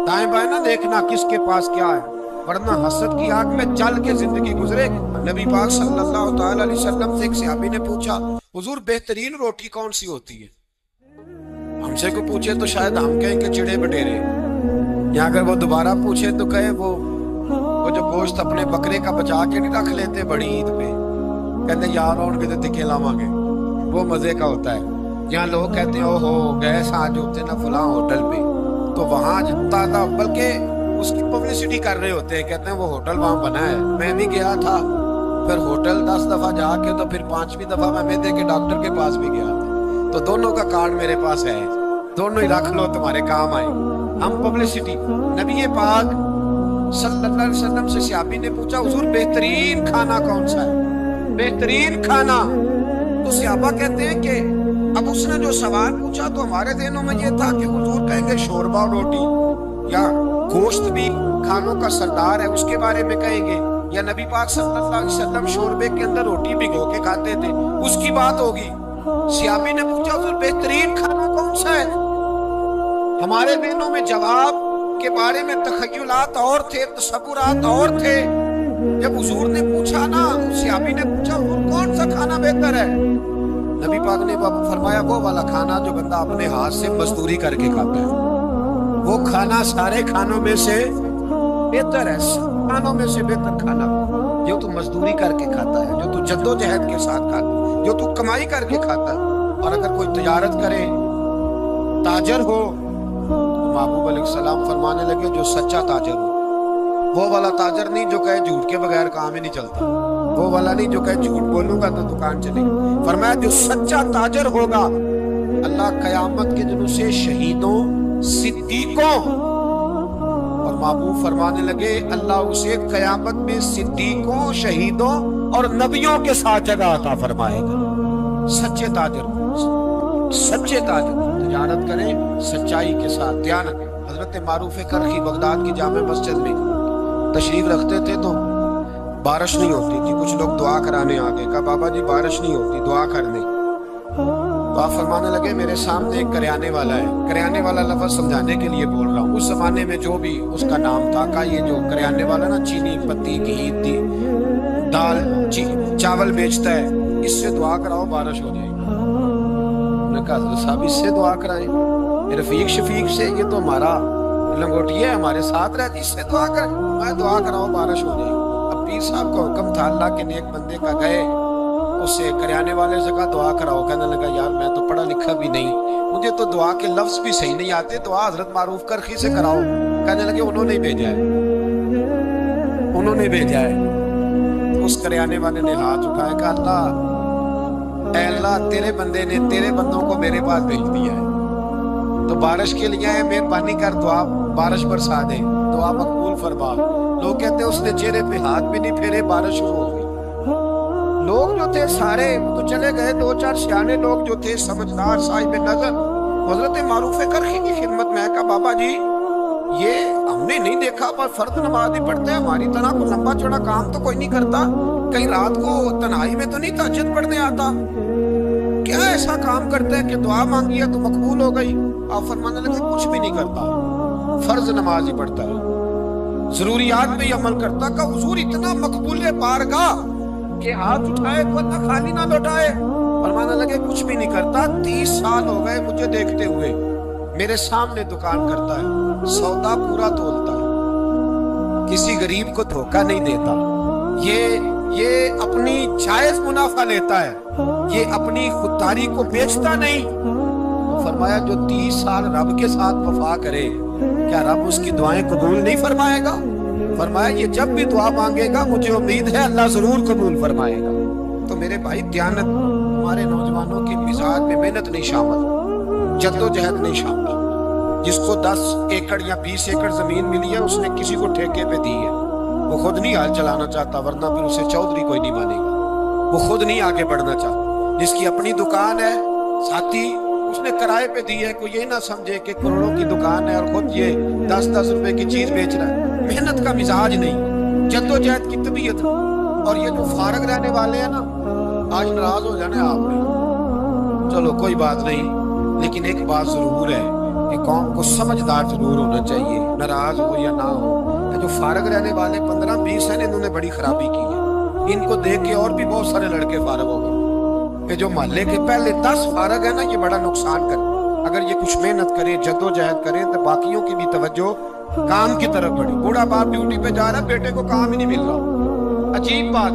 दाएं बाएं ना देखना किसके पास क्या है, वरना हसद की आग में जल के जिंदगी गुजरेगी। नबी पाक सल्लल्लाहु अलैहि वसल्लम से एक सहाबी ने पूछा हुजूर बेहतरीन रोटी कौन सी होती है? हमसे को पूछे तो शायद हम कहें कि चिड़े बटेरे, या अगर वो दोबारा पूछे तो कहे वो जो गोश्त अपने बकरे का बचा के नहीं रख लेते बड़ी ईद पे, कहते यार और कितने तिखे लावांगे, वो मजे का होता है। यहाँ लोग कहते हैं ओहो गए आज होते ना फलां होटल पे, तो वहां जितना था बल्कि उसकी पब्लिसिटी कर रहे होते हैं, कहते हैं वो होटल वहां बना है, मैं भी गया था, फिर होटल 10 दफा जाके तो फिर 5वीं दफा मैं मैदे के डॉक्टर के पास भी गया था, तो दोनों का कार्ड मेरे पास है, दोनों ही रख लो तुम्हारे काम आए। हम पब्लिसिटी। नबी पाक सल्लल्लाहु अलैहि वसल्लम से सहाबी ने पूछा हुजूर बेहतरीन खाना कौन सा है, बेहतरीन खाना? तो सहाबा कहते हैं कि अब उसने जो सवाल पूछा तो हमारे दिनों में ये था कि हुजूर कहेंगे शोरबा रोटी, या गोश्त भी खानों का सरदार है उसके बारे में कहेंगे, या नबी पाक सल्लल्लाहु अलैहि वसल्लम शोरबे के अंदर रोटी भिगो के खाते थे उसकी बात होगी। सहाबी ने पूछा हुजूर बेहतरीन खाना कौन सा है? हमारे दिनों में जवाब के बारे में तखय्युलात और थे, तसव्वुरात और थे। जब हुजूर ने पूछा ना, सहाबी ने पूछा कौन सा खाना बेहतर है? नबी पाक ने फरमाया वो वाला खाना जो बंदा अपने हाथ से मजदूरी करके खाता है, वो खाना सारे खानों में से बेहतर है, खानों में से बेहतर खाना जो तू मजदूरी करके खाता है, जो तू जद्दोजहद के साथ खाता है, जो तू कमाई करके खाता है। और अगर कोई तजारत करे, ताजर हो, तो महबूब अलैहिस्सलाम फरमाने लगे जो सच्चा ताजर हो, वो वाला ताजर नहीं जो कहे झूठ के बगैर काम ही नहीं चलता, वो वाला नहीं जो कहे झूठ बोलूंगा तो दुकान चलेगी। फरमाया जो सच्चा ताजर होगा अल्लाह कयामत के दिनों से शहीदों, सिद्दीकों, और महबूब फरमाने लगे अल्लाह उसे कयामत में सिद्दीकों, शहीदों और नबियों के साथ जगह अता फरमाएगा। सच्चे ताजर, सच्चे ताजर तिजारत करें सच्चाई के साथ। ध्यान हजरत मारूफ करखी बगदाद की जामे मस्जिद में तशरीफ रखते थे तो बारिश नहीं होती थी, कुछ लोग दुआ कराने आ गए, कहा बाबा जी बारिश नहीं होती, दुआ करने। तो आप फरमाने लगे मेरे सामने एक करियाने वाला है, करियाने वाला लफ्ज़ समझाने के लिए बोल रहा हूँ, उस जमाने में जो भी उसका नाम था, का ये जो करियाने वाला ना चीनी, पत्ती, घी, दाल, चावल बेचता है, इससे दुआ कराओ बारिश हो जाएगी। उन्होंने कहा साहब इससे दुआ कराए, रफीक शफीक से, ये तो हमारा लंगोटिया है, हमारे साथ रहती, इससे दुआ कर, मैं दुआ कराओ बारिश हो जाएगी। अब पीर साहब का हुक्म था, अल्लाह के नेक बंदे का, गए उससे करियाने वाले से कहा दुआ कराओ। कहने लगा यार मैं तो पढ़ा लिखा भी नहीं, मुझे तो दुआ के लफ्ज भी सही नहीं आते, दुआ हजरत मारूफ करखी से कराओ। कहने लगे उन्होंने भेजा है, उन्होंने भेजा है। तो उस करियाने वाले ने हाथ उठाया, कहा अल्लाह तेरे बंदे ने तेरे बंदों को मेरे पास भेज दिया है, तो बारिश के लिए है, मेहरबानी कर दुआ बारिश बरसा दे, दुआ मकबूल फरमा। लोग कहते हैं उसने चेहरे पे हाथ भी नहीं फेरे, बारिश शुरू हो गई। लोग जो थे सारे तो चले गए, 2-4 सियाने लोग जो थे समझदार साहिब नजर हजरत मारूफ करखी की खिदमत में कहा बाबा जी ये हमने नहीं देखा पर फर्द नमाज ही पढ़ते हैं, हमारी तरह को लंबा चौड़ा काम तो कोई नहीं करता, कहीं रात को तन्हाई में तो नहीं तहज्जुद पढ़ने आता, क्या ऐसा काम करता है कि दुआ मांगी है तो मकबूल हो गई? आप फरमाने लगे कुछ भी नहीं करता, फर्ज नमाज ही पढ़ता है, जरूरियात पे ही अमल करता। का हुजूर इतना मकबूल बारगाह कि हाथ उठाए तो ना खाली ना लौटाए। फरमाने लगे कुछ भी नहीं करता, 30 साल हो गए मुझे देखते हुए, मेरे सामने दुकान करता है, सौदा पूरा तोलता है, किसी गरीब को धोखा नहीं देता, ये अपनी जायज मुनाफा लेता है, ये अपनी खुददारी को बेचता नहीं। तो फरमाया जो 30 साल रब के साथ वफा करे क्या रब उसकी दुआएं कबूल नहीं फरमाएगा? फरमाया ये जब भी दुआ मांगेगा मुझे उम्मीद है अल्लाह जरूर कबूल फरमाएगा। तो मेरे भाई दयानत, हमारे नौजवानों की मिजाज में मेहनत नहीं शामिल, जद्दोजहद नहीं शामिल। जिसको 10 एकड़ या 20 एकड़ जमीन मिली है उसने किसी को ठेके पे दी है, वो खुद नहीं हाल चलाना चाहता वरना फिर उसे चौधरी कोई नहीं मानेगा, वो खुद नहीं आगे बढ़ना चाहता। जिसकी अपनी दुकान है साथी उसने किराए पे दी है, कोई ये ना समझे कि करोड़ों की दुकान है और खुद ये 10-10 रुपए की चीज बेच रहा है। मेहनत का मिजाज नहीं, जद्दोजहद की तबीयत। और ये जो फारग रहने वाले हैं ना, आज नाराज हो जाने आपने, चलो कोई बात नहीं, लेकिन एक बात जरूर है कि कौम को समझदार जरूर होना चाहिए, नाराज हो या ना हो। जो फारग रहने वाले 15-20 हैं इन्होंने बड़ी खराबी की है, इनको देख के और भी बहुत सारे लड़के फारग हो गए। कि जो मोहल्ले के पहले 10 फारग है ना, ये बड़ा नुकसान करे। अगर ये कुछ मेहनत करे, जद्दोजहद करे, तो बाकियों की भी तवज्जो काम की तरफ बढ़ी। बूढ़ा बाप ड्यूटी पे जा रहा है, बेटे को काम ही नहीं मिल रहा, अजीब बात।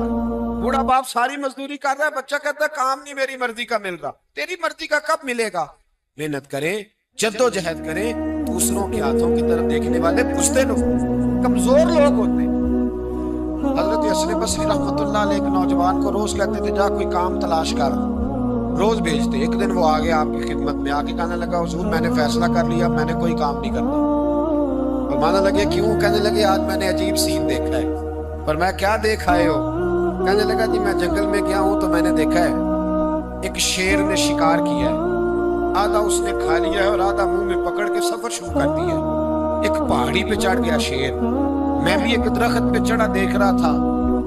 बूढ़ा बाप सारी मजदूरी कर रहा है, बच्चा कहता है काम नहीं मेरी मर्जी का मिल रहा। तेरी मर्जी का कब मिलेगा? मेहनत करे, जद्दोजहद करे, दूसरों के हाथों की तरफ देखने वाले पुश्ते लोग, कमजोर लोग होते। हजरत हसन बसरी रहमतुल्लाह अलैह एक नौजवान को रोज कहते थे जा कोई काम तलाश कर, रोज भेजते। एक दिन वो आ गया आपकी खिदमत में, आके कहने लगा हुजूर मैंने फैसला कर लिया, मैंने कोई काम नहीं करना। फरमाने लगे क्यों? कहने लगे आज मैंने अजीब सीन देखा है। पर मैं क्या देख आए हो? कहने लगा जी मैं जंगल में गया हूं तो मैंने देखा है एक शेर ने शिकार किया है, आधा उसने खा लिया है और आधा मुंह में पकड़ के सफर शुरू कर दिया। एक पहाड़ी पे चढ़ गया शेर, मैं भी एक दरख्त पे चढ़ा देख रहा था।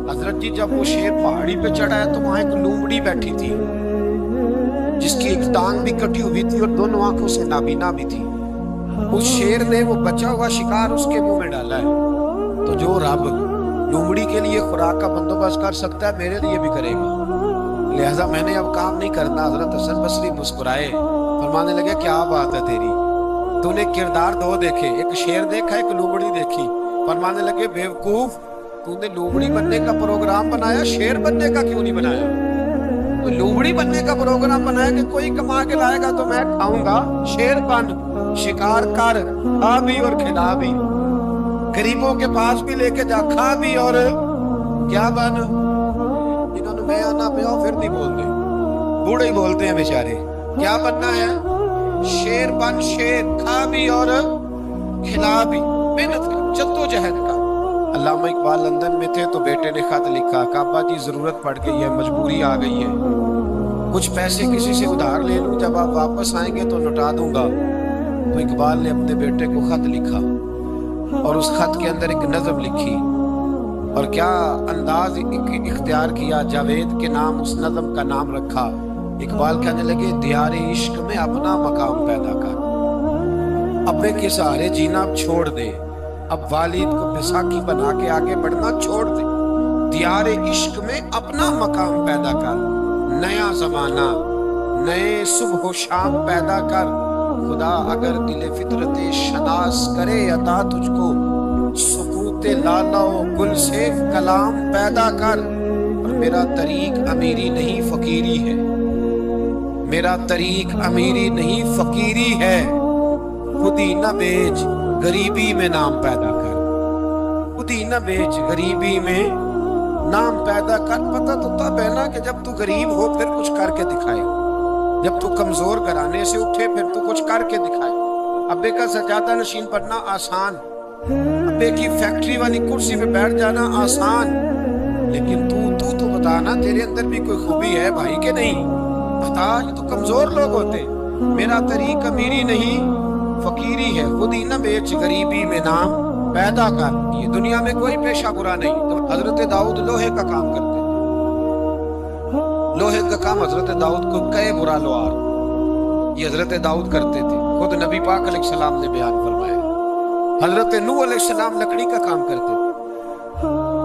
हजरत जी जब वो शेर पहाड़ी पे चढ़ा है तो वहां एक लूमड़ी बैठी थी जिसकी एक टांग भी कटी हुई थी और दोनों आंखों से नाबीना भी थी। उस शेर ने वो बचा हुआ शिकार उसके मुंह में डाला है। तो जो रब लूमड़ी के लिए खुराक का बंदोबस्त कर सकता है मेरे लिए भी करेगा, लिहाजा मैंने अब काम नहीं करना। हजरत हसन बसरी मुस्कुराए, फरमाने लगे क्या बात है तेरी, तूने किरदार दो देखे, एक शेर देखा एक लूमड़ी देखी। फरमाने लगे बेवकूफ, तूने लूमड़ी बनने का प्रोग्राम बनाया, शेर बनने का क्यों नहीं बनाया? तो लूमड़ी बनने का प्रोग्राम बनाया कि कोई कमा के लाएगा तो मैं खाऊंगा, शेर बन, शिकार कर, खा भी और खिला भी, गरीबों के पास भी लेके जा, खा भी और क्या बन। इन्होंने मैं आना पे फिर नहीं बोलते, बूढ़े ही बोलते हैं बेचारे। क्या बनना है? शेर बन, शेर, खा भी और खिला भी, मेहनत का, जद्दोजहद का। अल्लामा इकबाल लंदन में थे तो बेटे ने खत लिखा, काबा जी जरूरत पड़ गई है, मजबूरी आ गई है, कुछ पैसे किसी से उधार ले लूं, जब आप वापस आएंगे तो लौटा दूंगा। तो इकबाल ने अपने बेटे को खत लिखा और उस खत के अंदर एक नज़म लिखी और क्या अंदाज इख्तियार किया, जावेद के नाम उस नज़म का नाम रखा। इकबाल कहने लगे दियारे इश्क में अपना मकाम पैदा कर, अपने के सहारे जीना छोड़ दे, अब वालिद को बैसाखी बना के आगे बढ़ना छोड़ दे। दियारे इश्क में अपना मकाम पैदा कर, नया जमाना, नए सुबह शाम पैदा कर। खुदा अगर दिले फितरते शनास करे अता तुझको, सुकूते लाला गुल से कलाम पैदा कर। और मेरा तरीक अमीरी नहीं फकीरी है, मेरा तरीक अमीरी नहीं फकीरी है, खुद ही न बेच गरीबी में नाम पैदा कर, खुद ही न बेच गरीबी में नाम पैदा कर। पता तो तब है ना कि जब तू गरीब हो फिर कुछ करके दिखाए, जब तू कमजोर घराने से उठे फिर तू कुछ करके दिखाए। अब्बे का सजादा नशीन बनना आसान, अब्बे की फैक्ट्री वाली कुर्सी पे बैठ जाना आसान, لیکن تو بتا نا تیرے اندر بھی کوئی خوبی ہے بھائی کہ نہیں؟ بتا، یہ تو کمزور لوگ ہوتے. میرا طریق امیری نہیں فقیری ہے، خود ہی نہ بیچ غریبی میں نام پیدا کر. یہ دنیا میں کوئی پیشہ برا نہیں. تو حضرت داؤد لوہے کا کام کرتے تھے. لوہے کا کام حضرت داؤد کو کہے برا لوہار، یہ حضرت داؤد کرتے تھے. خود نبی پاک علیہ السلام نے بیان فرمایا. حضرت نوح علیہ السلام لکڑی کا کام کرتے تھے.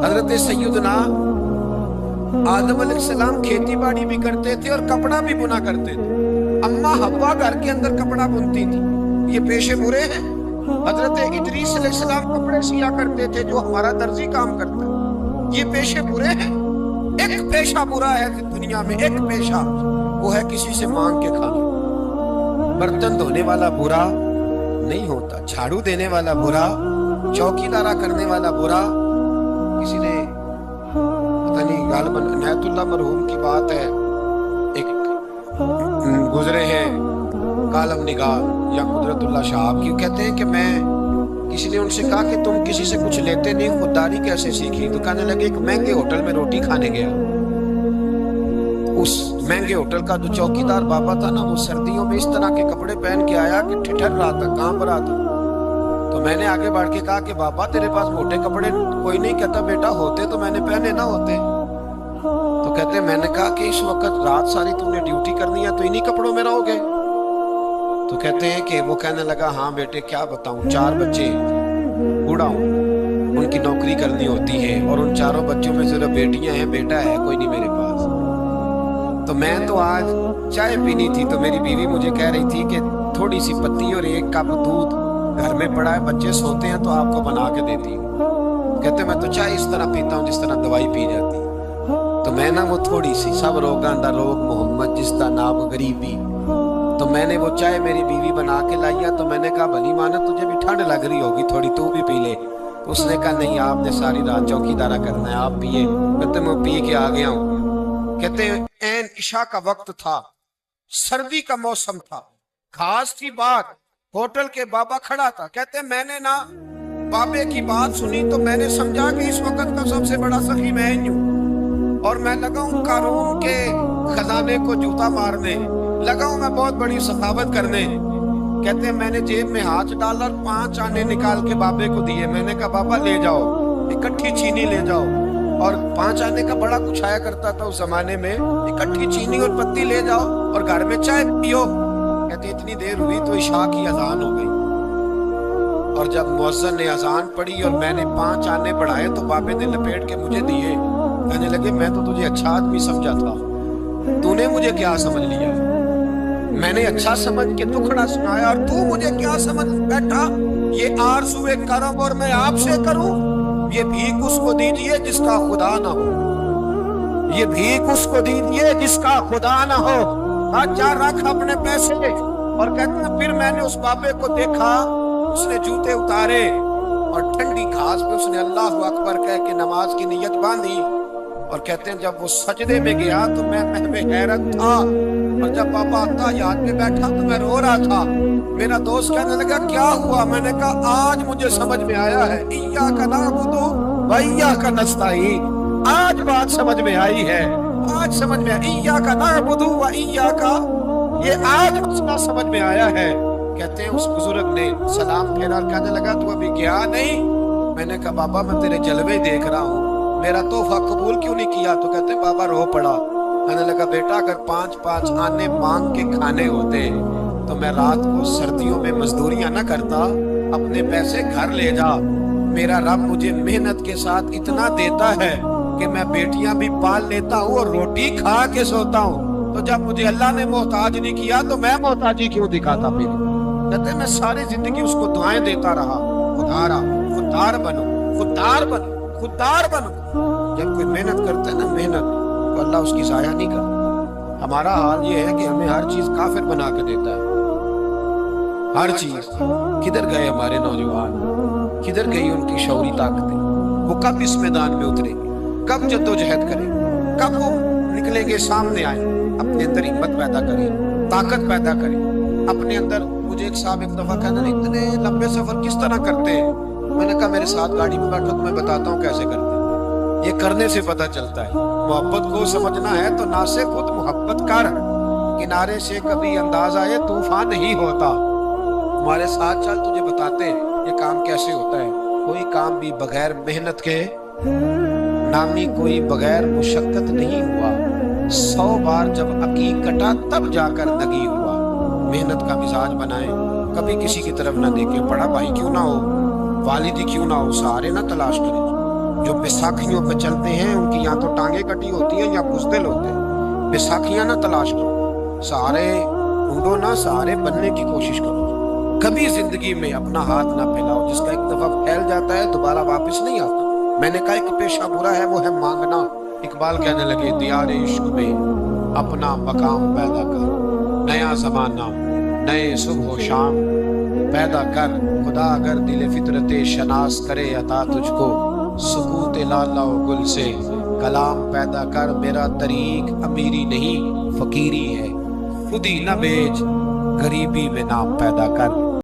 حضرت سیدنا آدم علیہ السلام کھیتی باڑی بھی کرتے تھے اور کپڑا بھی بنا کرتے تھے. اماں حوا گھر کے اندر کپڑا بنتی تھی. یہ پیشے برے ہیں. حضرت ادریس علیہ السلام کپڑے سیا کرتے تھے جو ہمارا درزی کام کرتا ہے. یہ پیشے برے ہیں. ایک پیشہ برا ہے دنیا میں، ایک پیشہ، وہ ہے کسی سے مانگ کے کھانا. برتن دھونے والا برا نہیں ہوتا، جھاڑو دینے والا برا، چوکی دارا کرنے والا برا. کسی نے پتہ نہیں غالباً عنایت اللہ مرحوم کی بات ہے، ایک گزرے ہیں کالم نگار یا قدرت اللہ شاہب کی، کہتے ہیں کہ میں کسی نے ان سے کہا کہ تم کسی سے کچھ لیتے نہیں، خودداری کیسے سیکھی؟ تو کہنے لگے ایک مہنگے ہوٹل میں روٹی کھانے گیا. اس مہنگے ہوٹل کا جو چوکیدار بابا تھا نا، وہ سردیوں میں اس طرح کے کپڑے پہن کے آیا کہ ٹھٹر رہا تھا، کانپ رہا تھا. تو میں نے آگے بڑھ کے کہا کہ بابا تیرے پاس موٹے کپڑے کوئی نہیں؟ کہتا بیٹا ہوتے تو میں نے پہنے نہ ہوتے. تو کہتے میں نے کہا کہ اس وقت رات ساری تم نے ڈیوٹی کرنی ہے تو انہی کپڑوں میں رہو گے؟ تو کہتے ہیں کہ وہ کہنے لگا ہاں بیٹے کیا بتاؤں، 4 بچے، بوڑھا ہوں، ان کی نوکری کرنی ہوتی ہے اور ان 4 بچوں میں صرف بیٹیاں ہیں، بیٹا ہے کوئی نہیں میرے پاس. تو میں تو آج چائے پینی تھی تو میری بیوی مجھے کہہ رہی تھی کہ تھوڑی سی پتی اور 1 کپ دودھ گھر میں پڑا ہے، بچے سوتے ہیں تو آپ کو بنا کے دیتی ہوں. کہتے میں تو چائے اس طرح پیتا ہوں جس طرح دوائی پی جاتی. تو میں نا وہ تھوڑی سی سب روگاں دا روگ محمد جس کا نام غریبی، تو میں نے وہ چائے میری بیوی بنا کے لائی. تو میں نے کہا بھلی مانا تجھے بھی ٹھنڈ لگ رہی ہوگی تھوڑی، تو بھی پی لے. تو اس نے کہا نہیں آپ نے ساری رات چوکی دارا کرنا ہے، آپ پیے. کہتے میں پی کے آ گیا ہوں. کہتے ہیں عین عشاء کا وقت تھا، سردی کا موسم تھا، گھاس تھی بات، ہوٹل کے بابا کھڑا تھا. کہتے میں نے نا بابے کی بات سنی تو میں نے سمجھا کہ اس وقت کا سب سے بڑا سخی میں ہی ہوں، اور میں لگا ہوں قارون کے خزانے کو جوتا مارنے، لگا ہوں میں بہت بڑی سخاوت کرنے. کہتے ہیں میں نے جیب میں ہاتھ ڈالا اور 5 آنے نکال کے بابے کو دیے. میں نے کہا بابا لے جاؤ، اکٹھی چینی لے جاؤ. اور 5 آنے کا بڑا کچھ آیا کرتا تھا اس زمانے میں، اکٹھی چینی اور پتی لے جاؤ اور گھر میں چائے پیو. کہتے اتنی دیر ہوئی تو عشاء کی اذان ہو گئی، اور جب مؤذن نے اذان پڑھی اور میں نے 5 آنے بڑھائے تو بابے نے لپیٹ کے مجھے دیے. کہنے لگے میں تو تجھے اچھا آدمی سمجھا تھا، تو نے مجھے کیا سمجھ لیا؟ میں نے اچھا سمجھ کے دکھڑا سنایا اور تو مجھے کیا سمجھ بیٹھا؟ یہ آرزوئے کرم اور میں آپ سے کروں؟ یہ بھیک اس کو دیجئے جس کا خدا نہ ہو، یہ بھیک اس کو دیجئے جس کا خدا نہ ہو. جا رکھ اپنے پیسے. اور کہتے ہیں پھر میں نے اس بابے کو دیکھا، اس نے جوتے اتارے اور ٹھنڈی گھاس پہ اس نے اللہ اکبر کہہ کے نماز کی نیت باندھی. اور کہتے ہیں جب وہ سجدے میں گیا تو میں محو حیرت تھا، اور جب بابا تحیات میں بیٹھا تو میں رو رہا تھا. میرا دوست کہنے لگا کیا ہوا؟ میں نے کہا آج مجھے سمجھ میں آیا ہے، ایاک نعبد و ایاک نستعین. آج بات سمجھ میں آئی ہے، آج سمجھ میں آئی. ایاک نعبد و ایاک، یہ آج مسئلہ سمجھ میں آیا ہے. کہتے ہیں اس بزرگ نے سلام پھیرا اور کہنے لگا تو ابھی گیا نہیں؟ میں نے کہا بابا میں تیرے جلوے دیکھ رہا ہوں، میرا تحفہ قبول کیوں نہیں کیا؟ تو کہتے ہیں بابا رو پڑا. کہنے لگا بیٹا اگر 5 آنے مانگ کے کھانے ہوتے تو میں رات کو سردیوں میں مزدوریاں نہ کرتا، اپنے پیسے گھر لے جا. میرا رب مجھے محنت کے ساتھ اتنا دیتا ہے کہ میں بیٹیاں بھی پال لیتا ہوں اور روٹی کھا کے سوتا ہوں. تو جب مجھے اللہ نے محتاج نہیں کیا تو میں محتاجی کیوں دکھاتا پھر؟ کہتے ہیں میں ساری زندگی اس کو دعائیں دیتا رہا، خوددارا، خوددار بنو، خوددار بنو، خوددار بنو. جب کوئی محنت کرتا ہے نا محنت، تو اللہ اس کی ضائع نہیں کرتا. ہمارا حال یہ ہے کہ ہمیں ہر چیز کافر بنا کے دیتا ہے، ہر چیز. کدھر گئے ہمارے نوجوان؟ کدھر گئی ان کی شعوری طاقتیں؟ وہ کب اس میدان میں اتریں گے؟ کب جدوجہد کریں؟ کب وہ نکلیں گے سامنے آئیں؟ اپنے اندر ہمت پیدا کریں، طاقت پیدا کریں اپنے اندر. مجھے ایک صاحب ایک دفعہ کہنا اتنے لمبے سفر کس طرح کرتے ہیں؟ میں نے کہا میرے ساتھ گاڑی میں بیٹھو تو میں بتاتا ہوں کیسے کرتے ہیں. یہ کرنے سے پتہ چلتا ہے. محبت کو سمجھنا ہے تو نہ سے خود محبت کر. کنارے سے کبھی انداز آئے طوفان نہیں ہوتا. ہمارے ساتھ چل تجھے بتاتے ہیں یہ کام کیسے ہوتا ہے. کوئی کام بھی بغیر محنت کے نامی کوئی بغیر مشقت نہیں ہوا. 100 بار جب عقیق کٹا تب جا کر نگی ہوا. محنت کا مزاج بنائیں, کبھی کسی کی طرف نہ دیکھیں. بڑا بھائی کیوں نہ ہو, والدی کیوں نہ ہو, سہارے نہ تلاش کریں. جو بیساکھیوں پہ چلتے ہیں ان کی یا تو ٹانگیں کٹی ہوتی ہیں یا بزدل ہوتے ہیں. بیساکھیاں نہ تلاش کرو, سہارے ڈھونڈو نہ, سہارے بننے کی کوشش کرو. کبھی زندگی میں اپنا ہاتھ نہ پھیلاؤ, جس کا ایک دفعہ پھیل جاتا ہے دوبارہ واپس نہیں آتا. میں نے کہا ایک پیشہ برا ہے وہ ہے مانگنا. اقبال کہنے لگے دیار عشق میں اپنا مقام پیدا کر. نیا زمانہ نئے صبح و شام پیدا کر. خدا اگر دل فطرت شناس کرے عطا تجھ کو, سکوت لالا و گل سے کلام پیدا کر. میرا طریق امیری نہیں فقیری ہے, خود ہی نہ بیچ غریبی میں نام پیدا کر.